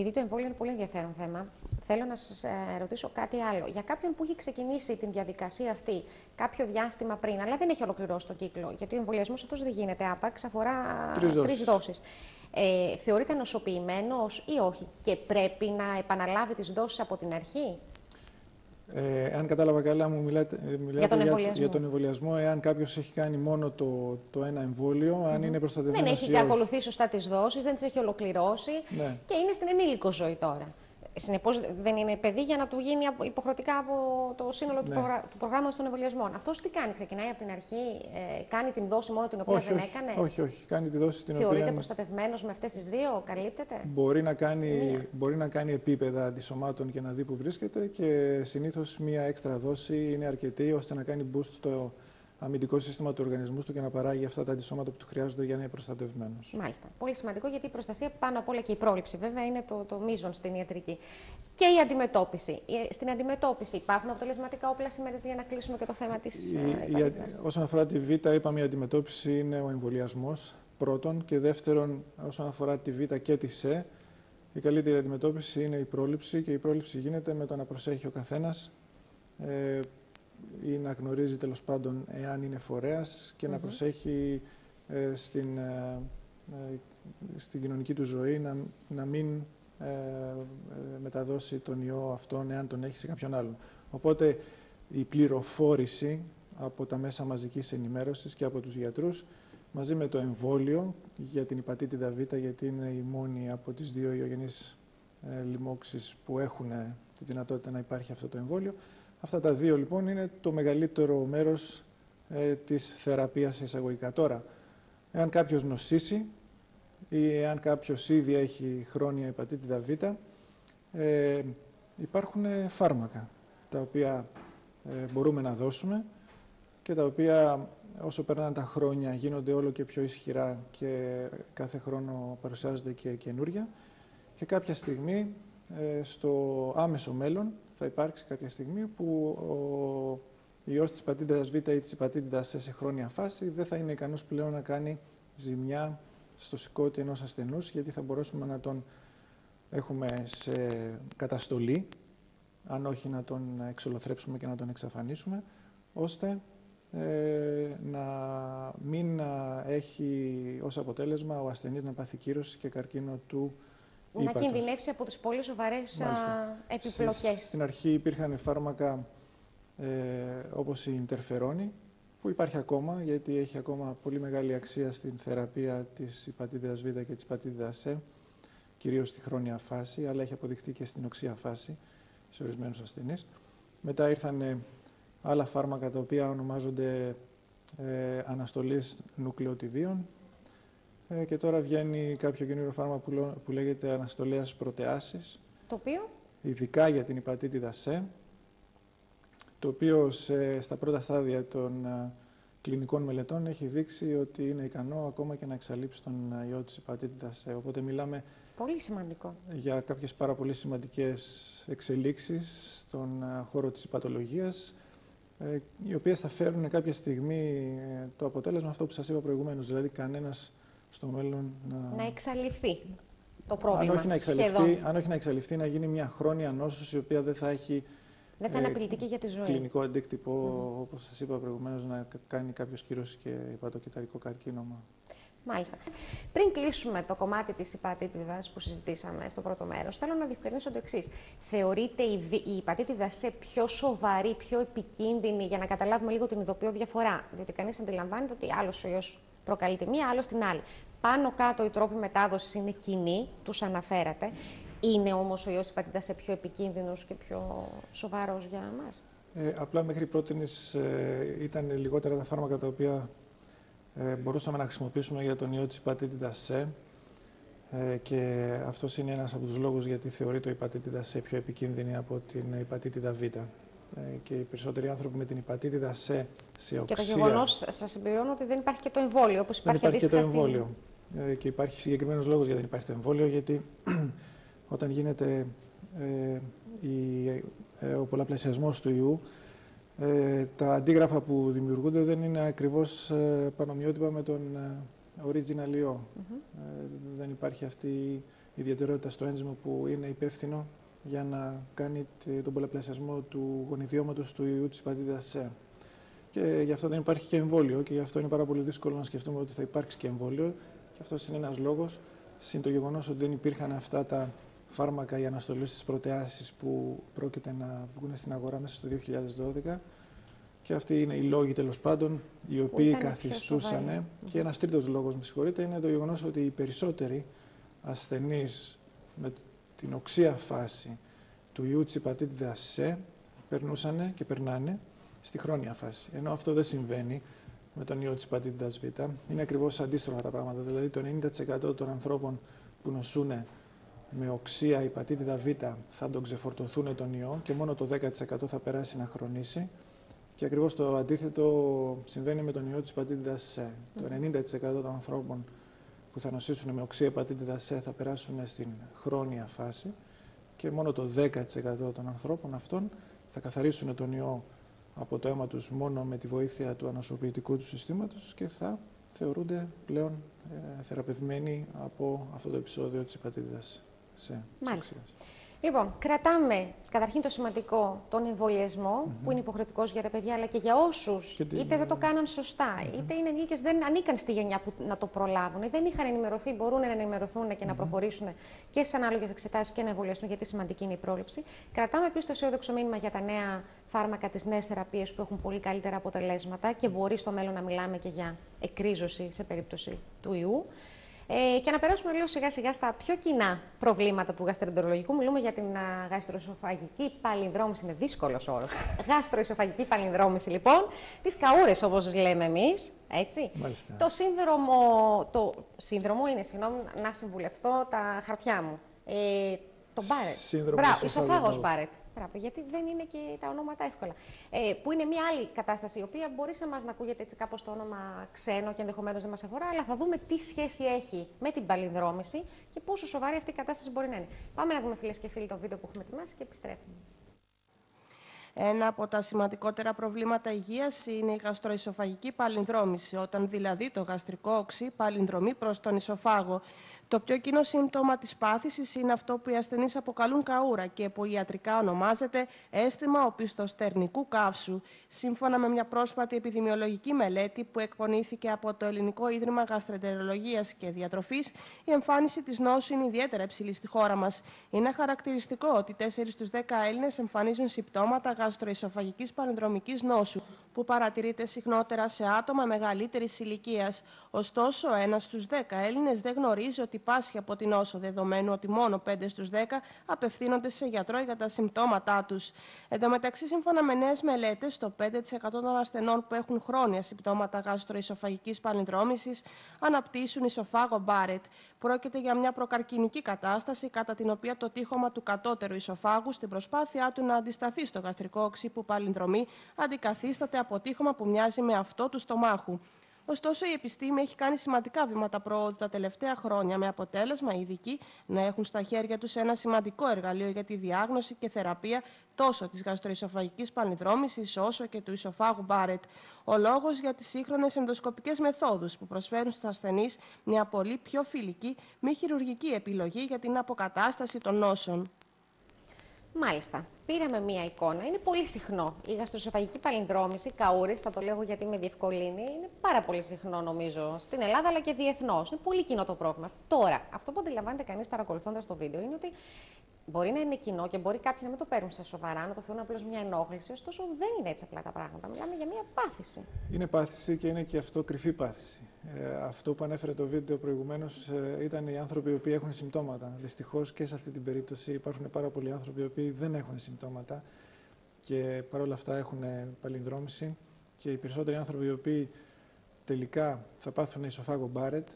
επειδή το εμβόλιο είναι πολύ ενδιαφέρον θέμα, θέλω να σας ρωτήσω κάτι άλλο. Για κάποιον που έχει ξεκινήσει την διαδικασία αυτή κάποιο διάστημα πριν, αλλά δεν έχει ολοκληρώσει τον κύκλο, γιατί ο εμβολιασμός αυτός δεν γίνεται άπαξ, αφορά 3 δόσεις. Θεωρείται νοσοποιημένος ή όχι και πρέπει να επαναλάβει τις δόσεις από την αρχή? Αν κατάλαβα καλά, μου μιλάτε για τον εμβολιασμό. Εάν κάποιος έχει κάνει μόνο το ένα εμβόλιο, αν είναι προστατευμένος. Δεν έχει ακολουθήσει σωστά τις δόσεις, δεν τις έχει ολοκληρώσει και είναι στην ενήλικο ζωή τώρα. Συνεπώς δεν είναι παιδί για να του γίνει υποχρεωτικά από το σύνολο του προγράμματος των εμβολιασμών. Αυτός τι κάνει, ξεκινάει από την αρχή, κάνει την δόση μόνο την οποία δεν έκανε? Όχι. Κάνει τη δόση την οποία. Θεωρείται προστατευμένος με αυτές τις δύο, καλύπτεται? Μπορεί να κάνει επίπεδα αντισωμάτων και να δει που βρίσκεται και συνήθως μία έξτρα δόση είναι αρκετή ώστε να κάνει boost το αμυντικό σύστημα του οργανισμού του και να παράγει αυτά τα αντισώματα που του χρειάζονται για να είναι προστατευμένος. Μάλιστα. Πολύ σημαντικό, γιατί η προστασία πάνω απ' όλα και η πρόληψη βέβαια είναι το μείζον στην ιατρική. Και η αντιμετώπιση. Στην αντιμετώπιση υπάρχουν αποτελεσματικά όπλα σήμερα για να κλείσουμε και το θέμα της υπατήτηδας? Όσον αφορά τη Β, είπαμε η αντιμετώπιση είναι ο εμβολιασμός πρώτον, και δεύτερον, όσον αφορά τη Β και τη Σ, η καλύτερη αντιμετώπιση είναι η πρόληψη, και η πρόληψη γίνεται με το να προσέχει ο καθένας ή να γνωρίζει τέλος πάντων εάν είναι φορέας και να προσέχει στην κοινωνική του ζωή να μην μεταδώσει τον ιό αυτόν εάν τον έχει σε κάποιον άλλον. Οπότε η πληροφόρηση από τα μέσα μαζικής ενημέρωσης και από τους γιατρούς μαζί με το εμβόλιο για την υπατήτηδα Β, γιατί είναι η μόνη από τις δύο ιογενείς λοιμώξεις που έχουν τη δυνατότητα να υπάρχει αυτό το εμβόλιο. Αυτά τα δύο λοιπόν είναι το μεγαλύτερο μέρος της θεραπείας εισαγωγικά. Τώρα, εάν κάποιος νοσήσει ή εάν κάποιος ήδη έχει χρόνια υπατήτηδα Β, υπάρχουν φάρμακα τα οποία μπορούμε να δώσουμε και τα οποία όσο περνάνε τα χρόνια γίνονται όλο και πιο ισχυρά και κάθε χρόνο παρουσιάζονται και καινούρια, και κάποια στιγμή στο άμεσο μέλλον θα υπάρξει κάποια στιγμή που ο ιός της υπατήτηδας Β ή της υπατήτηδας σε χρόνια φάση δεν θα είναι ικανός πλέον να κάνει ζημιά στο σηκώτη ενός ασθενούς, γιατί θα μπορέσουμε να τον έχουμε σε καταστολή, αν όχι να τον εξολοθρέψουμε και να τον εξαφανίσουμε, ώστε να μην έχει ως αποτέλεσμα ο ασθενής να πάθει κύρωση και καρκίνο του ύπατος. Να κινδυνεύσει από τις πολύ σοβαρές επιπλοκές. Στην αρχή υπήρχαν φάρμακα όπως η Ιντερφερόνη, που υπάρχει ακόμα, γιατί έχει ακόμα πολύ μεγάλη αξία στην θεραπεία της υπατήτηδας Β και της υπατήτηδας Σ, κυρίως στη χρόνια φάση, αλλά έχει αποδειχθεί και στην οξεία φάση σε ορισμένους ασθενείς. Μετά ήρθαν άλλα φάρμακα τα οποία ονομάζονται αναστολής νουκλεοτιδίων, και τώρα βγαίνει κάποιο καινούριο φάρμακα που λέγεται αναστολέας πρωτεάσης, το οποίο ειδικά για την υπατήτηδα Σ, το οποίο στα πρώτα στάδια των κλινικών μελετών έχει δείξει ότι είναι ικανό ακόμα και να εξαλείψει τον ιό της υπατήτηδας Σ. Οπότε μιλάμε πολύ σημαντικό για κάποιες πάρα πολύ σημαντικές εξελίξεις στον χώρο της υπατολογίας, οι οποίες θα φέρουν κάποια στιγμή το αποτέλεσμα αυτό που σας είπα προηγουμένως, δηλαδή κανένας στο μέλλον να εξαλειφθεί το πρόβλημα. Αν όχι να εξαλειφθεί, να γίνει μια χρόνια νόσος η οποία δεν θα έχει είναι απειλητική για τη ζωή. Κλινικό αντίκτυπο, όπως σας είπα προηγουμένως, να κάνει κάποιος κύρωση και υπατοκυταρικό καρκίνωμα. Μάλιστα. Πριν κλείσουμε το κομμάτι της υπατήτηδας που συζητήσαμε στο πρώτο μέρος, θέλω να διευκρινίσω το εξής. Θεωρείται η υπατήτηδα σε πιο σοβαρή, πιο επικίνδυνη, για να καταλάβουμε λίγο την ειδοποιώ διαφορά? Διότι κανείς αντιλαμβάνεται ότι άλλος ο ιός προκαλεί τη μία, άλλος την άλλη. Πάνω κάτω οι τρόποι μετάδοσης είναι κοινοί, τους αναφέρατε. Είναι όμως ο ιός της υπατήτηδας σε πιο επικίνδυνος και πιο σοβαρός για εμάς? Απλά μέχρι πρότινης ήταν λιγότερα τα φάρμακα τα οποία μπορούσαμε να χρησιμοποιήσουμε για τον ιό της υπατήτηδας Σ, και αυτός είναι ένας από τους λόγους γιατί θεωρείται η υπατήτηδα Σ πιο επικίνδυνη από την υπατήτηδα Β. Και οι περισσότεροι άνθρωποι με την υπατήτηδα Σ σε οξεία... Και το γεγονός, σας συμπληρώνω, ότι δεν υπάρχει και το εμβόλιο, όπως υπάρχει αντίστοιχα. Δεν υπάρχει και το εμβόλιο. Και υπάρχει συγκεκριμένος λόγος γιατί δεν υπάρχει το εμβόλιο, γιατί όταν γίνεται ο πολλαπλασιασμός του ιού, τα αντίγραφα που δημιουργούνται δεν είναι ακριβώς πανομοιότυπα με τον original ιό. Δεν υπάρχει αυτή ιδιαιτερότητα στο ένζυμο που είναι υπεύθυνο για να κάνει τον πολλαπλασιασμό του γονιδιώματος του ιού της υπατήτηδας C. Και γι' αυτό δεν υπάρχει και εμβόλιο και γι' αυτό είναι πάρα πολύ δύσκολο να σκεφτούμε ότι θα υπάρξει και εμβόλιο. Και αυτός είναι ένας λόγος, συν το γεγονός ότι δεν υπήρχαν αυτά τα φάρμακα για αναστολή της πρωτεάσης που πρόκειται να βγουν στην αγορά μέσα στο 2012. Και αυτοί είναι οι λόγοι, τέλος πάντων, οι οποίοι καθιστούσαν. Και ένας τρίτος λόγος, με συγχωρείτε, είναι το γεγονός ότι οι περισσότεροι ασθενείς με την οξεία φάση του ιού της υπατήτηδας C περνούσαν και περνάνε στη χρόνια φάση. Ενώ αυτό δεν συμβαίνει με τον ιό της υπατήτηδας Β. Είναι ακριβώς αντίστροφα τα πράγματα. Δηλαδή, το 90% των ανθρώπων που νοσούν με οξεία υπατήτηδα Β θα τον ξεφορτωθούν τον ιό και μόνο το 10% θα περάσει να χρονίσει. Και ακριβώς το αντίθετο συμβαίνει με τον ιό της υπατήτηδας C. Το 90% των ανθρώπων που θα νοσήσουν με οξεία υπατήτηδα C θα περάσουν στην χρόνια φάση και μόνο το 10% των ανθρώπων αυτών θα καθαρίσουν τον ιό από το αίμα τους μόνο με τη βοήθεια του ανοσοποιητικού του συστήματος και θα θεωρούνται πλέον θεραπευμένοι από αυτό το επεισόδιο της υπατήτηδας C. Μάλιστα. Λοιπόν, κρατάμε καταρχήν το σημαντικό, τον εμβολιασμό, που είναι υποχρεωτικός για τα παιδιά, αλλά και για όσους είτε δεν το κάναν σωστά, είτε είναι ενήλικες, δεν ανήκαν στη γενιά που να το προλάβουν, δεν είχαν ενημερωθεί, μπορούν να ενημερωθούν και να προχωρήσουν και στις ανάλογες εξετάσεις και να εμβολιαστούν, γιατί σημαντική είναι η πρόληψη. Κρατάμε επίσης το αισιόδοξο μήνυμα για τα νέα φάρμακα, τις νέες θεραπείες που έχουν πολύ καλύτερα αποτελέσματα και μπορεί στο μέλλον να μιλάμε και για εκρίζωση σε περίπτωση του ιού. Και να περάσουμε λίγο σιγά σιγά στα πιο κοινά προβλήματα του γαστροεντερολογικού. Μιλούμε για την γαστροεσοφαγική παλινδρόμηση. Είναι δύσκολος όρος. Γαστροεσοφαγική παλινδρόμηση, λοιπόν, τις καούρες, όπως λέμε εμείς. Έτσι. Μάλιστα. Το σύνδρομο είναι, συγγνώμη, να συμβουλευθώ τα χαρτιά μου. Το Μπάρετ. Μπράβο, ισοφάγος Μπάρετ. Μπράβο, γιατί δεν είναι και τα ονόματα εύκολα. Που είναι μια άλλη κατάσταση, η οποία μπορεί σε εμάς να ακούγεται έτσι κάπως το όνομα ξένο και ενδεχομένως δεν μας αφορά, αλλά θα δούμε τι σχέση έχει με την παλινδρόμηση και πόσο σοβαρή αυτή η κατάσταση μπορεί να είναι. Πάμε να δούμε, φίλες και φίλοι, το βίντεο που έχουμε ετοιμάσει και επιστρέφουμε. Ένα από τα σημαντικότερα προβλήματα υγείας είναι η γαστροεσοφαγική παλινδρόμηση, όταν δηλαδή το γαστρικό οξύ παλινδρομεί προς τον ισοφάγο. Το πιο κοινό σύμπτωμα της πάθησης είναι αυτό που οι ασθενείς αποκαλούν καούρα και που ιατρικά ονομάζεται αίσθημα οπισθοστερνικού καύσου. Σύμφωνα με μια πρόσφατη επιδημιολογική μελέτη που εκπονήθηκε από το Ελληνικό Ίδρυμα Γαστροεντερολογίας και Διατροφής, η εμφάνιση της νόσου είναι ιδιαίτερα υψηλή στη χώρα μας. Είναι χαρακτηριστικό ότι 4 στους 10 Έλληνες εμφανίζουν συμπτώματα γαστροεσοφαγικής παλινδρομικής νόσου, που παρατηρείται συχνότερα σε άτομα μεγαλύτερης ηλικίας. Ωστόσο, 1 στους 10 Έλληνες δεν γνωρίζει ότι πάσχει από την νόσο, δεδομένου ότι μόνο 5 στους 10 απευθύνονται σε γιατρό για τα συμπτώματά τους. Εν τω μεταξύ, σύμφωνα με νέες μελέτες, το 5% των ασθενών που έχουν χρόνια συμπτώματα γαστροεσοφαγικής παλινδρόμησης αναπτύσσουν ισοφάγο Μπάρετ. Πρόκειται για μια προκαρκινική κατάσταση, κατά την οποία το τείχομα του κατώτερου ισοφάγου, στην προσπάθειά του να αντισταθεί στο γαστρικό οξύ που παλινδρομεί, αντικαθίσταται από τείχομα που μοιάζει με αυτό του στομάχου. Ωστόσο, η επιστήμη έχει κάνει σημαντικά βήματα προόδου τα τελευταία χρόνια, με αποτέλεσμα οι ειδικοί να έχουν στα χέρια τους ένα σημαντικό εργαλείο για τη διάγνωση και θεραπεία τόσο της γαστροεσοφαγικής παλινδρόμησης όσο και του ισοφάγου Μπάρετ. Ο λόγος για τις σύγχρονες ενδοσκοπικές μεθόδους που προσφέρουν στους ασθενείς μια πολύ πιο φιλική, μη χειρουργική επιλογή για την αποκατάσταση των νόσων. Μάλιστα. Πήραμε μία εικόνα. Είναι πολύ συχνό. Η γαστροεσοφαγική παλινδρόμηση, καούρες, θα το λέγω γιατί με διευκολύνει, είναι πάρα πολύ συχνό νομίζω στην Ελλάδα αλλά και διεθνώς. Είναι πολύ κοινό το πρόβλημα. Τώρα, αυτό που αντιλαμβάνεται κανείς παρακολουθώντας το βίντεο είναι ότι μπορεί να είναι κοινό και μπορεί κάποιοι να μην το παίρνουν στα σοβαρά, να το θεωρούν απλώς μια ενόχληση. Ωστόσο, δεν είναι έτσι απλά τα πράγματα. Μιλάμε για μια πάθηση. Είναι πάθηση και είναι και αυτό κρυφή πάθηση. Αυτό που ανέφερε το βίντεο προηγουμένως ήταν οι άνθρωποι οι οποίοι έχουν συμπτώματα. Δυστυχώς και σε αυτή την περίπτωση υπάρχουν πάρα πολλοί άνθρωποι οι οποίοι δεν έχουν συμπτώματα και παρόλα αυτά έχουν παλινδρόμηση. Και οι περισσότεροι άνθρωποι οι οποίοι τελικά θα πάθουν ισοφάγο Μπάρετ,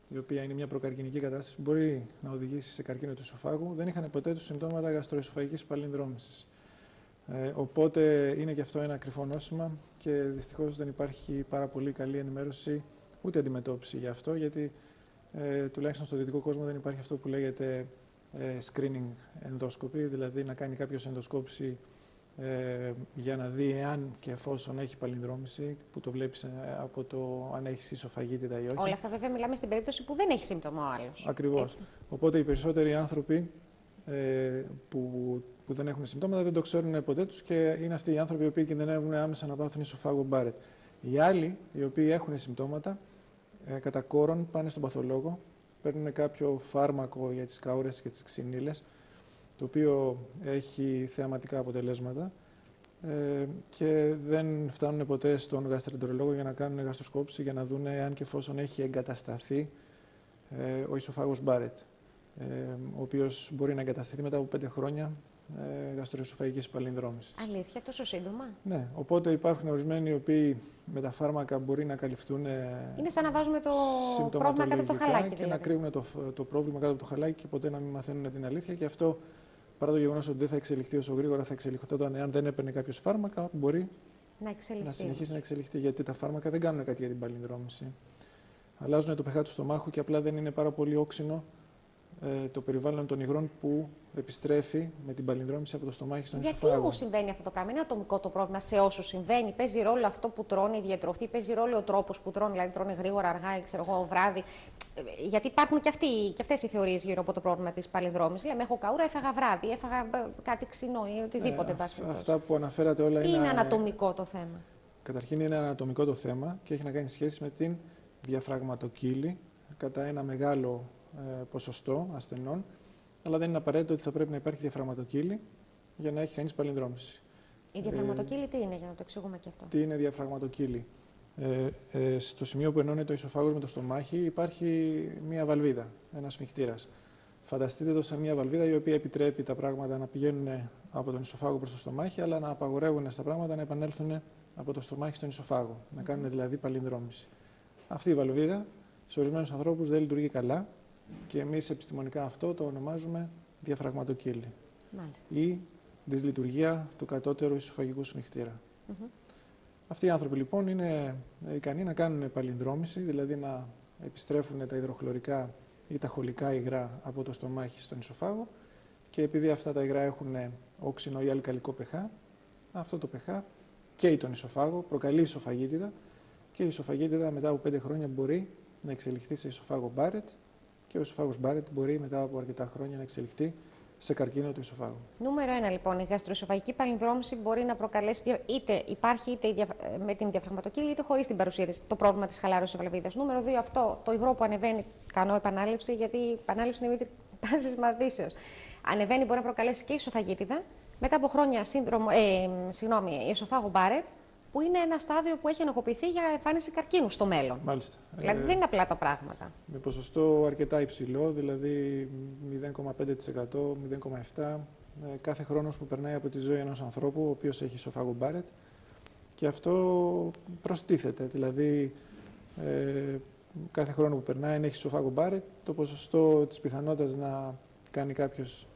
η οποία είναι μια προκαρκινική κατάσταση που μπορεί να οδηγήσει σε καρκίνο του ισοφάγου, δεν είχαν ποτέ τους συμπτώματα γαστροεσοφαγικής παλινδρόμησης. Οπότε είναι και αυτό ένα κρυφό νόσημα και δυστυχώς δεν υπάρχει πάρα πολύ καλή ενημέρωση ούτε αντιμετώπιση για αυτό, γιατί τουλάχιστον στο δυτικό κόσμο δεν υπάρχει αυτό που λέγεται screening ενδόσκοπη, δηλαδή να κάνει κάποιος ενδοσκόπηση για να δει εάν και εφόσον έχει παλινδρόμηση, που το βλέπεις από το αν έχει ισοφαγίτιδα ή όχι. Όλα αυτά βέβαια μιλάμε στην περίπτωση που δεν έχει σύμπτωμα ο άλλος. Ακριβώς. Οπότε οι περισσότεροι άνθρωποι που δεν έχουν συμπτώματα δεν το ξέρουν ποτέ τους και είναι αυτοί οι άνθρωποι οι οποίοι κινδυνεύουν άμεσα να πάθουν ισοφάγο Μπάρετ. Οι άλλοι, οι οποίοι έχουν συμπτώματα, κατά κόρον πάνε στον παθολόγο, παίρνουν κάποιο φάρμακο για τις καούρες και τις ξυνήλες, το οποίο έχει θεαματικά αποτελέσματα και δεν φτάνουν ποτέ στον γαστρεντερολόγο για να κάνουν γαστροσκόπηση για να δουν αν και εφόσον έχει εγκατασταθεί ο ισοφάγος Μπάρετ, ο οποίος μπορεί να εγκατασταθεί μετά από 5 χρόνια γαστροεσοφαγικής παλινδρόμησης. Αλήθεια, τόσο σύντομα? Ναι, οπότε υπάρχουν ορισμένοι οι οποίοι με τα φάρμακα μπορεί να καλυφθούν. Είναι σαν να βάζουμε το πρόβλημα κάτω από το χαλάκι. Και δηλαδή. να κρύβουν το πρόβλημα κάτω από το χαλάκι και ποτέ να μην μαθαίνουν την αλήθεια. Και αυτό, παρά το γεγονός ότι δεν θα εξελιχθεί όσο γρήγορα θα εξελιχθόταν εάν δεν έπαιρνε κάποιο φάρμακα, μπορεί να συνεχίσει να εξελιχθεί. Γιατί τα φάρμακα δεν κάνουν κάτι για την παλινδρόμηση. Αλλάζουν το pH του στομάχου και απλά δεν είναι πάρα πολύ όξινο το περιβάλλον των υγρών που επιστρέφει με την παλινδρόμηση από το στομάχι στον ισοφάγο. Γιατί όμως συμβαίνει αυτό το πράγμα? Είναι ατομικό το πρόβλημα σε όσους συμβαίνει? Παίζει ρόλο αυτό που τρώνε, η διατροφή, παίζει ρόλο ο τρόπος που τρώνε, δηλαδή τρώνε γρήγορα, αργά, ξέρω εγώ, βράδυ? Γιατί υπάρχουν και αυτές οι θεωρίες γύρω από το πρόβλημα της παλινδρόμησης. Λέμε, έχω καούρα, έφαγα βράδυ, έφαγα κάτι ξινό ή οτιδήποτε. Αυτά που αναφέρατε όλα είναι ανατομικό το θέμα. Καταρχήν είναι ανατομικό το θέμα και έχει να κάνει σχέση με την διαφραγματοκύλη κατά ένα μεγάλο ποσοστό ασθενών, αλλά δεν είναι απαραίτητο ότι θα πρέπει να υπάρχει διαφραγματοκύλη για να έχει κανείς παλινδρόμηση. Η διαφραγματοκύλη τι είναι, για να το εξηγούμε και αυτό? Τι είναι διαφραγματοκύλη? Στο σημείο που ενώνει το ισοφάγος με το στομάχι υπάρχει μία βαλβίδα, ένας σφιχτήρας. Φανταστείτε το σαν μία βαλβίδα η οποία επιτρέπει τα πράγματα να πηγαίνουν από τον ισοφάγο προς το στομάχι, αλλά να απαγορεύουν στα πράγματα να επανέλθουν από το στομάχι στον ισοφάγο, να κάνουν δηλαδή παλινδρόμηση. Αυτή η βαλβίδα σε ορισμένους ανθρώπους δεν λειτουργεί καλά και εμείς επιστημονικά αυτό το ονομάζουμε διαφραγματοκύλη. Μάλιστα. Ή δυσλειτουργία του κατώτερου ισοφαγικού σφιχτήρα. Αυτοί οι άνθρωποι λοιπόν είναι ικανοί να κάνουν παλινδρόμηση, δηλαδή να επιστρέφουν τα υδροχλωρικά ή τα χολικά υγρά από το στομάχι στον ισοφάγο και επειδή αυτά τα υγρά έχουν όξινο ή αλκαλικό pH, αυτό το pH καίει τον ισοφάγο, προκαλεί ισοφαγίτιδα και η ισοφαγίτιδα μετά από 5 χρόνια μπορεί να εξελιχθεί σε ισοφάγο Μπάρετ και ο ισοφάγος Μπάρετ μπορεί μετά από αρκετά χρόνια να εξελιχθεί σε καρκίνο του ισοφάγου. Νούμερο 1 λοιπόν, η γαστροεσοφαγική παλινδρόμηση μπορεί να προκαλέσει είτε υπάρχει είτε με την διαφραγματοκύλη είτε χωρίς την παρουσία της, το πρόβλημα της χαλάρωσης της βαλβίδας. Νούμερο 2, αυτό το υγρό που ανεβαίνει, κάνω επανάληψη γιατί η επανάληψη είναι μήτρη πάσης μαθήσεως. Ανεβαίνει, μπορεί να προκαλέσει και ισοφαγίτιδα μετά από χρόνια ισοφάγο Μπάρετ, που είναι ένα στάδιο που έχει ενοχοποιηθεί για εμφάνιση καρκίνου στο μέλλον. Μάλιστα. Δηλαδή δεν είναι απλά τα πράγματα. Με ποσοστό αρκετά υψηλό, δηλαδή 0,5%, 0,7% κάθε χρόνος που περνάει από τη ζωή ενός ανθρώπου, ο οποίος έχει ισοφάγο Μπάρετ. Και αυτό προστίθεται, δηλαδή κάθε χρόνο που περνάει, αν έχει ισοφάγο Μπάρετ, το ποσοστό της πιθανότητας να κάνει κάποιος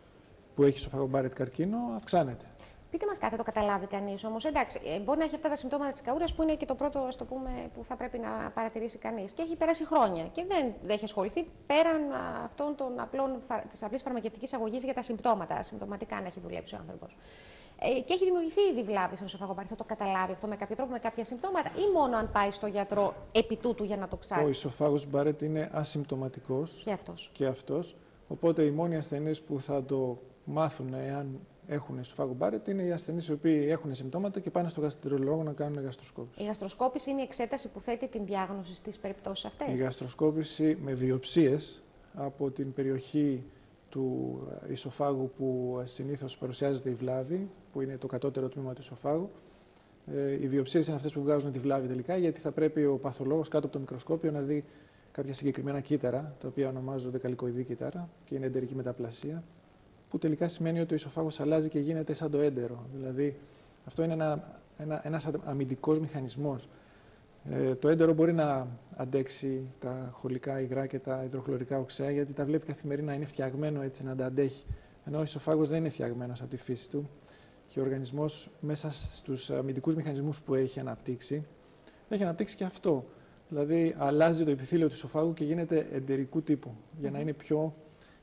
που έχει ισοφάγο Μπάρετ καρκίνο αυξάνεται. Πείτε μας κάτι, το καταλάβει κανείς όμως. Εντάξει, μπορεί να έχει αυτά τα συμπτώματα της καούρας που είναι και το πρώτο, ας το πούμε, που θα πρέπει να παρατηρήσει κανείς. Και έχει περάσει χρόνια και δεν έχει ασχοληθεί πέραν αυτών των της απλής φαρμακευτικής αγωγής για τα συμπτώματα. Συμπτωματικά να έχει δουλέψει ο άνθρωπος. Και έχει δημιουργηθεί ήδη βλάβη στον ισοφάγο Μπάρετ. Θα το καταλάβει αυτό με κάποιο τρόπο, με κάποια συμπτώματα, ή μόνο αν πάει στο γιατρό επί τούτου για να το ψάξει? Ο ισοφάγος Μπάρετ είναι ασυμπτωματικός. Και αυτός. Οπότε οι μόνοι ασθενείς που θα το μάθουν εάν έχουν ισοφάγο Μπάρετ είναι οι ασθενείς οι οποίοι έχουν συμπτώματα και πάνε στο γαστρεντερολόγο να κάνουν γαστροσκόπηση. Η γαστροσκόπηση είναι η εξέταση που θέτει την διάγνωση στις περιπτώσεις αυτές? Η γαστροσκόπηση με βιοψίες από την περιοχή του ισοφάγου που συνήθως παρουσιάζεται η βλάβη, που είναι το κατώτερο τμήμα του ισοφάγου. Οι βιοψίες είναι αυτές που βγάζουν τη βλάβη τελικά, γιατί θα πρέπει ο παθολόγος κάτω από το μικροσκόπιο να δει κάποια συγκεκριμένα κύτταρα, τα οποία ονομάζονται καλικοειδή κύτταρα και είναι εντερική μεταπλασία, που τελικά σημαίνει ότι ο ισοφάγος αλλάζει και γίνεται σαν το έντερο. Δηλαδή, αυτό είναι ένας αμυντικός μηχανισμός. Το έντερο μπορεί να αντέξει τα χολικά υγρά και τα υδροχλωρικά οξέα, γιατί τα βλέπει καθημερινά, είναι φτιαγμένο έτσι να τα αντέχει. Ενώ ο ισοφάγος δεν είναι φτιαγμένος από τη φύση του και ο οργανισμός μέσα στους αμυντικούς μηχανισμούς που έχει αναπτύξει και αυτό. Δηλαδή, αλλάζει το επιθύλιο του ισοφάγου και γίνεται εντερικού τύπου, για να είναι πιο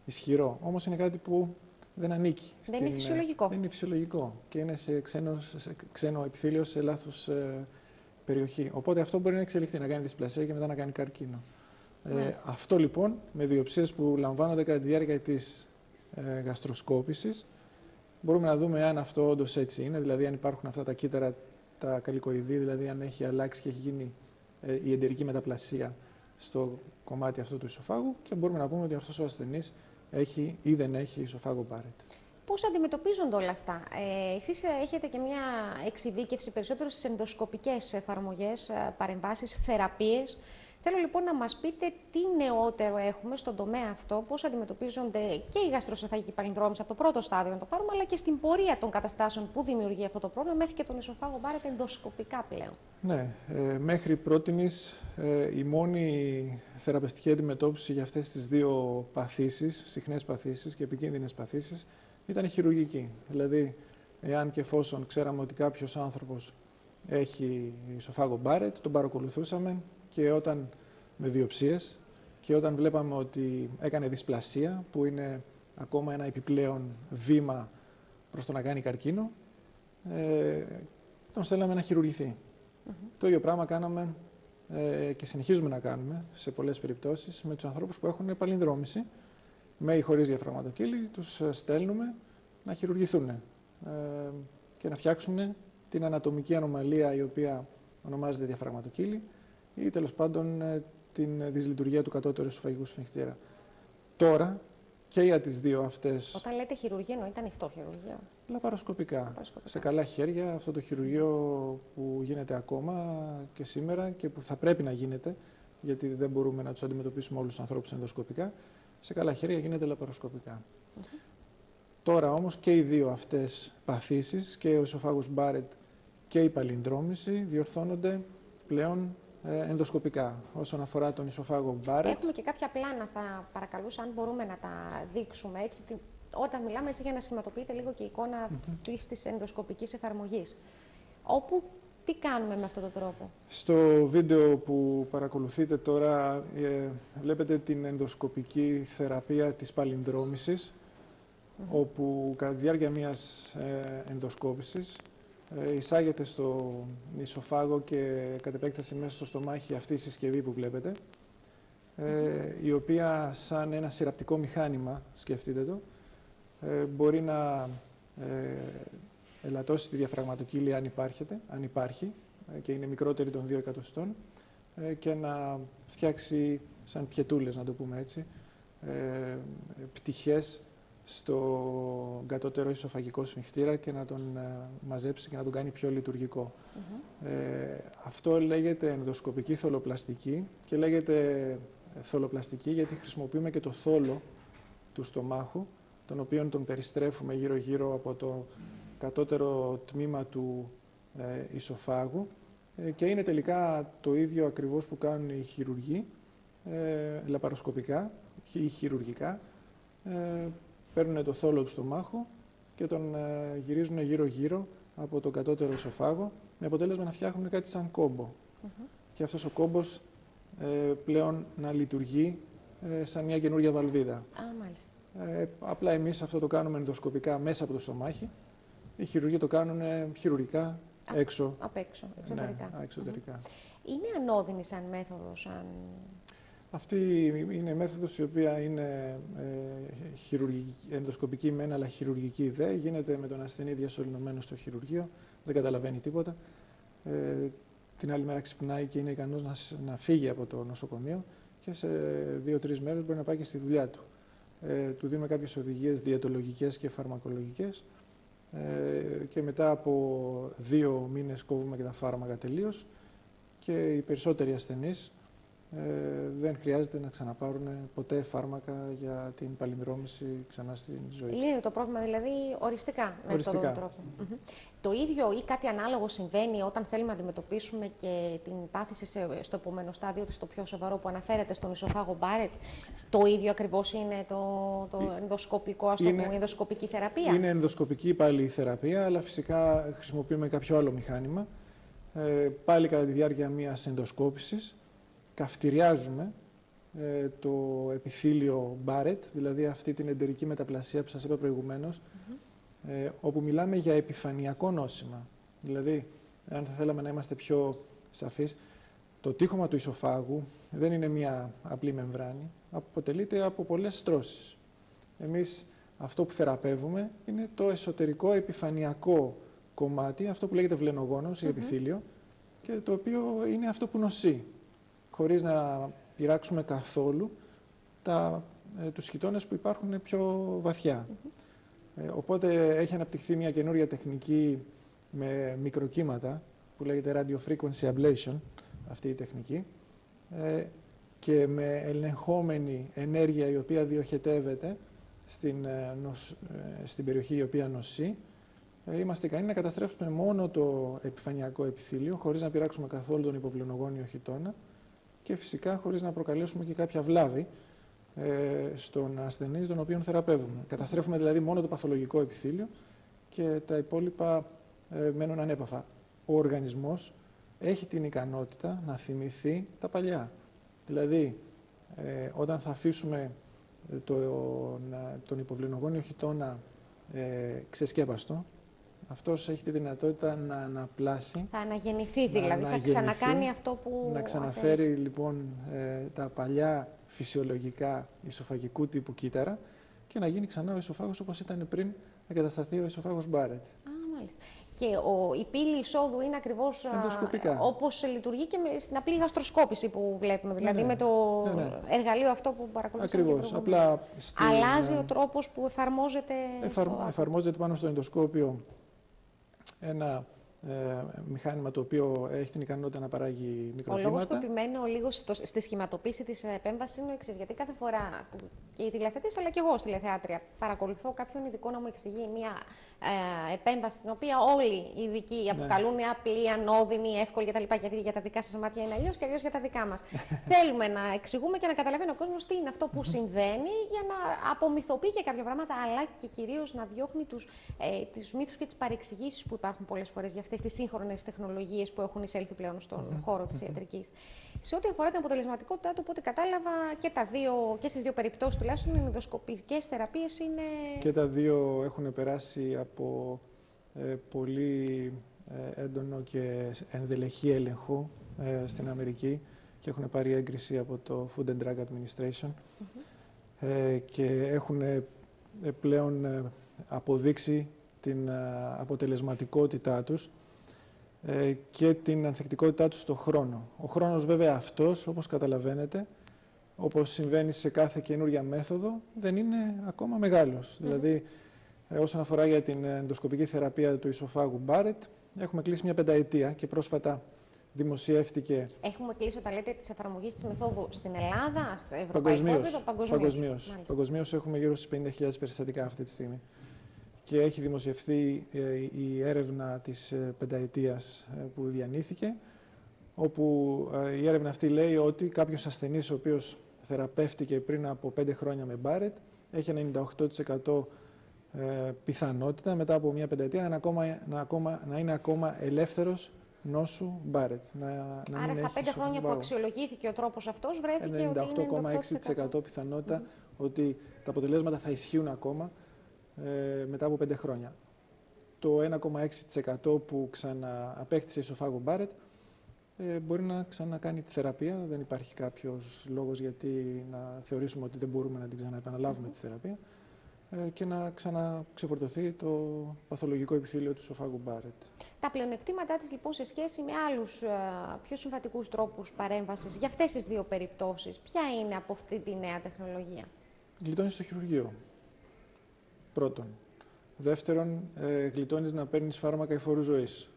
ισχυρό. Όμως είναι κάτι που δεν ανήκει. Δεν είναι φυσιολογικό. Δεν είναι φυσιολογικό και είναι σε ξένο επιθύλιο, σε λάθος περιοχή. Οπότε αυτό μπορεί να εξελιχθεί, να κάνει δυσπλασία και μετά να κάνει καρκίνο. Αυτό λοιπόν με βιοψίες που λαμβάνονται κατά τη διάρκεια της γαστροσκόπησης μπορούμε να δούμε αν αυτό όντως έτσι είναι, δηλαδή αν υπάρχουν αυτά τα κύτταρα, τα καλικοειδή, δηλαδή αν έχει αλλάξει και έχει γίνει η εντερική μεταπλασία στο κομμάτι αυτό του ισοφάγου και μπορούμε να πούμε ότι αυτός ο ασθενής έχει ή δεν έχει ισοφάγο Barrett. Πώς αντιμετωπίζονται όλα αυτά? Εσείς έχετε και μια εξειδίκευση περισσότερο στις ενδοσκοπικές εφαρμογές, παρεμβάσεις, θεραπείες. Θέλω λοιπόν να μας πείτε τι νεότερο έχουμε στον τομέα αυτό, πώς αντιμετωπίζονται και οι γαστροεσοφαγικοί παλινδρόμηση από το πρώτο στάδιο να το πάρουμε, αλλά και στην πορεία των καταστάσεων που δημιουργεί αυτό το πρόβλημα, μέχρι και τον ισοφάγο Barrett ενδοσκοπικά πλέον. Ναι, μέχρι πρότινης η μόνη θεραπευτική αντιμετώπιση για αυτές τις δύο παθήσεις, συχνές παθήσεις και επικίνδυνες παθήσεις, ήταν χειρουργική. Δηλαδή, εάν και εφόσον ξέραμε ότι κάποιος άνθρωπος έχει ισοφάγο Barrett, τον παρακολουθούσαμε και όταν με βιοψίες και όταν βλέπαμε ότι έκανε δυσπλασία, που είναι ακόμα ένα επιπλέον βήμα προς το να κάνει καρκίνο, τον στέλναμε να χειρουργηθεί. Το ίδιο πράγμα κάναμε και συνεχίζουμε να κάνουμε σε πολλές περιπτώσεις με τους ανθρώπους που έχουν παλινδρόμηση, με ή χωρίς διαφραγματοκύλι, τους στέλνουμε να χειρουργηθούν και να φτιάξουν την ανατομική ανομαλία η οποία ονομάζεται διαφραγματοκύλι ή τέλος πάντων την δυσλειτουργία του κατώτερου εσωφαγικού σφινκτήρα. Τώρα και για τις δύο αυτές. Όταν λέτε χειρουργείο, εννοείται ανοιχτό χειρουργείο? Λαπαροσκοπικά. Σε καλά χέρια, αυτό το χειρουργείο που γίνεται ακόμα και σήμερα και που θα πρέπει να γίνεται, γιατί δεν μπορούμε να τους αντιμετωπίσουμε όλους τους ανθρώπους ενδοσκοπικά, σε καλά χέρια γίνεται λαπαροσκοπικά. Τώρα όμως και οι δύο αυτές παθήσεις, και ο ισοφάγος Barrett και η παλινδρόμηση, διορθώνονται πλέον ενδοσκοπικά. Όσον αφορά τον ισοφάγο Barrett. Έχουμε και κάποια πλάνα, θα παρακαλούσα αν μπορούμε να τα δείξουμε έτσι, όταν μιλάμε έτσι για να σχηματοποιείτε λίγο και η εικόνα της ενδοσκοπικής εφαρμογής. Όπου τι κάνουμε με αυτόν τον τρόπο? Στο βίντεο που παρακολουθείτε τώρα βλέπετε την ενδοσκοπική θεραπεία της παλινδρόμησης, όπου κατά τη διάρκεια μιας ενδοσκόπησης εισάγεται στο ισοφάγο και κατ' επέκταση μέσα στο στομάχι αυτή η συσκευή που βλέπετε, η οποία σαν ένα συρραπτικό μηχάνημα, σκεφτείτε το, μπορεί να ελαττώσει τη διαφραγματοκύλη αν υπάρχει και είναι μικρότερη των 2 εκατοστών και να φτιάξει σαν πιετούλες, να το πούμε έτσι, πτυχές στο κατώτερο ισοφαγικό σφινκτήρα και να τον μαζέψει και να τον κάνει πιο λειτουργικό. Αυτό λέγεται ενδοσκοπική θωλοπλαστική και λέγεται θωλοπλαστική γιατί χρησιμοποιούμε και το θώλο του στομάχου, τον οποίο τον περιστρέφουμε γύρω-γύρω από το κατώτερο τμήμα του ισοφάγου και είναι τελικά το ίδιο ακριβώς που κάνουν οι χειρουργοί λαπαροσκοπικά ή χειρουργικά. Παίρνουν το θώλο του στομάχου και τον γυρίζουν γύρω-γύρω από τον κατώτερο ισοφάγο με αποτέλεσμα να φτιάχνουν κάτι σαν κόμπο. Και αυτός ο κόμπος πλέον να λειτουργεί σαν μια καινούργια βαλβίδα. Μάλιστα. Απλά εμείς αυτό το κάνουμε ενδοσκοπικά μέσα από το στομάχι. Οι χειρουργοί το κάνουν χειρουργικά έξω. Απ' έξω, εξωτερικά. Ναι, εξωτερικά. Είναι ανώδυνη σαν μέθοδος? Αυτή είναι μέθοδος η οποία είναι ενδοσκοπική μεν, αλλά χειρουργική δε. Γίνεται με τον ασθενή διασωληνωμένο στο χειρουργείο, δεν καταλαβαίνει τίποτα. Την άλλη μέρα ξυπνάει και είναι ικανός να φύγει από το νοσοκομείο και σε 2-3 μέρες μπορεί να πάει και στη δουλειά του. Του δίνουμε κάποιες οδηγίες διαιτολογικές και φαρμακολογικές και μετά από 2 μήνες κόβουμε και τα φάρμακα τελείως και οι περισσότεροι ασθενείς δεν χρειάζεται να ξαναπάρουν ποτέ φάρμακα για την παλινδρόμηση ξανά στην ζωή. Λύνει το πρόβλημα δηλαδή οριστικά με αυτόν τον τρόπο. Το ίδιο ή κάτι ανάλογο συμβαίνει όταν θέλουμε να αντιμετωπίσουμε και την πάθηση στο επόμενο στάδιο, στο πιο σοβαρό που αναφέρεται στον ισοφάγο Barrett? Το ίδιο ακριβώς είναι το ενδοσκοπικό, η ενδοσκοπική θεραπεία? Είναι ενδοσκοπική πάλι η θεραπεία, αλλά φυσικά χρησιμοποιούμε κάποιο άλλο μηχάνημα. Πάλι κατά τη διάρκεια μιας ενδοσκόπησης καυτηριάζουμε το επιθύλιο Barrett, δηλαδή αυτή την εντερική μεταπλασία που σας είπα προηγουμένως, όπου μιλάμε για επιφανειακό νόσημα. Δηλαδή, αν θα θέλαμε να είμαστε πιο σαφείς, το τείχομα του ισοφάγου δεν είναι μια απλή μεμβράνη, αποτελείται από πολλές στρώσεις. Εμείς αυτό που θεραπεύουμε είναι το εσωτερικό επιφανειακό κομμάτι, αυτό που λέγεται βλενογόνος ή επιθύλιο, και το οποίο είναι αυτό που νοσεί, χωρίς να πειράξουμε καθόλου τους χιτώνες που υπάρχουν πιο βαθιά. Οπότε έχει αναπτυχθεί μια καινούρια τεχνική με μικροκύματα, που λέγεται Radio Frequency Ablation, αυτή η τεχνική, και με ελεγχόμενη ενέργεια η οποία διοχετεύεται στην περιοχή η οποία νοσεί, είμαστε ικανοί να καταστρέψουμε μόνο το επιφανειακό επιθύλιο, χωρίς να πειράξουμε καθόλου τον υποβλενογόνιο χιτώνα και φυσικά χωρίς να προκαλέσουμε και κάποια βλάβη στον ασθενή τον οποίον θεραπεύουμε. Καταστρέφουμε δηλαδή μόνο το παθολογικό επιθύλιο και τα υπόλοιπα μένουν ανέπαφα. Ο οργανισμός έχει την ικανότητα να θυμηθεί τα παλιά. Δηλαδή, όταν θα αφήσουμε τον υποβληνογόνιο χιτώνα ξεσκέπαστο, αυτός έχει τη δυνατότητα να αναπλάσει. Θα αναγεννηθεί δηλαδή, θα ξανακάνει αυτό που να ξαναφέρει λοιπόν τα παλιά φυσιολογικά ισοφαγικού τύπου κύτταρα και να γίνει ξανά ο ισοφάγος όπως ήταν πριν να κατασταθεί ο ισοφάγος Barrett. Μάλιστα. Και η πύλη εισόδου είναι ακριβώς όπως λειτουργεί και στην απλή γαστροσκόπηση που βλέπουμε, δηλαδή με το εργαλείο αυτό που παρακολουθούμε. Ακριβώς. Απλά αλλάζει ο τρόπος που εφαρμόζεται. Εφαρμόζεται πάνω στο ενδοσκόπιο ένα μηχάνημα το οποίο έχει την ικανότητα να παράγει μικροκύματα. Ο λόγος που επιμένω λίγο στη σχηματοποίηση της επέμβασης είναι ο εξής. Γιατί κάθε φορά που και οι τηλεθεατές αλλά και εγώ στη τηλεθεάτρια παρακολουθώ κάποιον ειδικό να μου εξηγεί μια επέμβαση την οποία όλοι οι ειδικοί αποκαλούν απλή, ανώδυνη, εύκολη κτλ. Γιατί για τα δικά σας μάτια είναι αλλιώς και αλλιώς για τα δικά μας. Θέλουμε να εξηγούμε και να καταλαβαίνει ο κόσμος τι είναι αυτό που συμβαίνει για να απομυθοποιεί και κάποια πράγματα, αλλά και κυρίως να διώχνει τους μύθους και τις παρεξηγήσεις που υπάρχουν πολλές φορές για αυτές τις σύγχρονες τεχνολογίες που έχουν εισέλθει πλέον στον χώρο της ιατρικής. Σε ό,τι αφορά την αποτελεσματικότητά του, οπότε κατάλαβα και στις δύο περιπτώσεις τουλάχιστον, οι ενδοσκοπικές θεραπείες είναι. Και τα δύο έχουν περάσει από πολύ έντονο και ενδελεχή έλεγχο στην Αμερική και έχουν πάρει έγκριση από το Food and Drug Administration και έχουν πλέον αποδείξει την αποτελεσματικότητά τους και την ανθεκτικότητά τους στον χρόνο. Ο χρόνος βέβαια αυτός, όπως καταλαβαίνετε, όπως συμβαίνει σε κάθε καινούρια μέθοδο, δεν είναι ακόμα μεγάλος. Δηλαδή, όσον αφορά για την ενδοσκοπική θεραπεία του ισοφάγου Barrett, έχουμε κλείσει μια 5ετία και πρόσφατα δημοσιεύτηκε. Έχουμε κλείσει όταν λέτε της εφαρμογής της μεθόδου στην Ελλάδα, στο ευρωπαϊκό επίπεδο, παγκοσμίως. Παγκοσμίως έχουμε γύρω στις 50.000 περιστατικά αυτή τη στιγμή. Και έχει δημοσιευθεί η έρευνα της 5ετίας που διανύθηκε, όπου η έρευνα αυτή λέει ότι κάποιος ασθενής ο οποίος θεραπεύτηκε πριν από 5 χρόνια με Barrett έχει 98% πιθανότητα μετά από μια 5ετία να είναι ακόμα ελεύθερος νόσου Barrett. Άρα στα 5 χρόνια που αξιολογήθηκε ο τρόπος αυτός βρέθηκε ότι είναι 98,6% πιθανότητα ότι τα αποτελέσματα θα ισχύουν ακόμα μετά από 5 χρόνια. Το 1,6% που ξανααπέκτησε ισοφάγο Barrett μπορεί να ξανακάνει τη θεραπεία. Δεν υπάρχει κάποιος λόγος γιατί να θεωρήσουμε ότι δεν μπορούμε να την ξαναεπαναλάβουμε τη θεραπεία και να ξαναξεφορτωθεί το παθολογικό επιθύλιο του ισοφάγου Barrett. Τα πλεονεκτήματά της λοιπόν σε σχέση με άλλους πιο συμβατικούς τρόπους παρέμβασης για αυτές τις δύο περιπτώσεις, ποια είναι από αυτή τη νέα τεχνολογία? Γλιτώνεις στο χειρουργείο. Πρώτον. Δεύτερον, γλιτώνεις να παίρνεις φάρμακα υφόρου ζωής.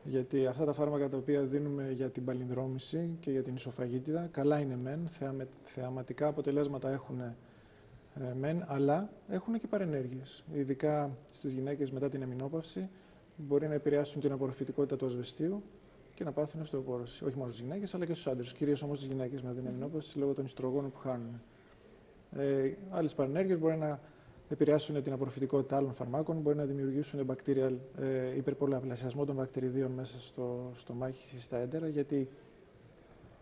Γιατί αυτά τα φάρμακα τα οποία δίνουμε για την παλινδρόμηση και για την ισοφαγίτιδα, καλά είναι μεν, θεαματικά αποτελέσματα έχουν μεν, αλλά έχουν και παρενέργειες. Ειδικά στις γυναίκες μετά την εμεινόπαυση, μπορεί να επηρεάσουν την απορροφητικότητα του ασβεστίου και να πάθουν οστεοπόρωση. Όχι μόνο στις γυναίκες, αλλά και στους άντρες. Κυρίως όμως στις γυναίκες μετά την εμεινόπαυση, λόγω των ιστρογόνων που χάνουν. Άλλες παρενέργειες μπορεί να επηρεάσουν την απορροφητικότητα άλλων φαρμάκων, μπορεί να δημιουργήσουν υπερπολαπλασιασμό των βακτηριδίων μέσα στο στομάχι, στα έντερα, γιατί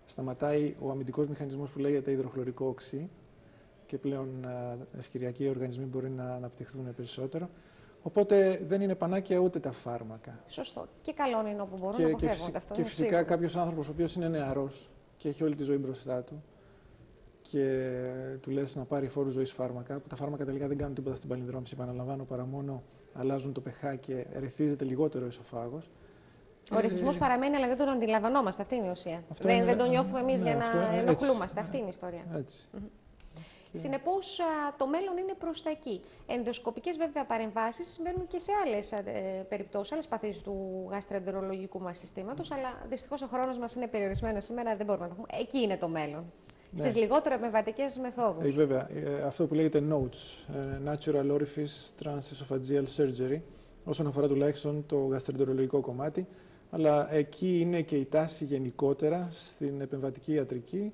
σταματάει ο αμυντικός μηχανισμός που λέγεται υδροχλωρικό οξύ και πλέον ευκαιριακοί οργανισμοί μπορεί να αναπτυχθούν περισσότερο. Οπότε δεν είναι πανάκια ούτε τα φάρμακα. Σωστό. Και καλό είναι όπου μπορούν να αποφεύγονται αυτό. Και φυσικά κάποιος άνθρωπος ο οποίος είναι νεαρός και έχει όλη τη ζωή μπροστά του και του λες να πάρει φόρου ζωής φάρμακα, που τα φάρμακα τελικά δεν κάνουν τίποτα στην παλινδρόμηση, επαναλαμβάνω, παρά μόνο αλλάζουν το pH και ερεθίζεται λιγότερο ο εσωφάγος. Ο ρυθμός παραμένει, αλλά δεν τον αντιλαμβανόμαστε. Αυτή είναι η ουσία. Δεν τον νιώθουμε εμείς για να ενοχλούμαστε. Αυτή είναι η ιστορία. Έτσι. Συνεπώς, το μέλλον είναι προς τα εκεί. Ενδοσκοπικές βέβαια παρεμβάσεις συμβαίνουν και σε άλλες περιπτώσεις, άλλες παθήσεις του γαστροεντερολογικού μας συστήματος, αλλά δυστυχώς ο χρόνος μας είναι περιορισμένος σήμερα, δεν μπορούμε να το πούμε. Εκεί είναι το μέλλον. Ναι. Στις λιγότερο επεμβατικές μεθόδους. Βέβαια, αυτό που λέγεται NOTES, Natural Orifice Transesophageal Surgery, όσον αφορά τουλάχιστον το γαστροεντερολογικό κομμάτι, αλλά εκεί είναι και η τάση γενικότερα στην επεμβατική ιατρική,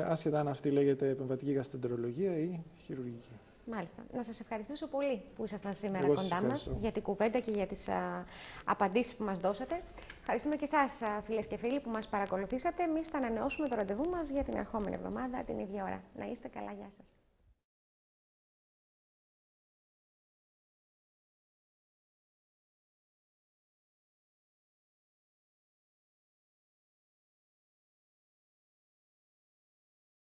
άσχετα αν αυτή λέγεται επεμβατική γαστροεντερολογία ή χειρουργική. Μάλιστα. Να σας ευχαριστήσω πολύ που ήσασταν σήμερα κοντά μας για την κουβέντα και για τις απαντήσεις που μας δώσατε. Ευχαριστούμε και εσάς, φίλες και φίλοι, που μας παρακολουθήσατε. Εμείς θα ανανεώσουμε το ραντεβού μας για την ερχόμενη εβδομάδα την ίδια ώρα. Να είστε καλά, γεια σας.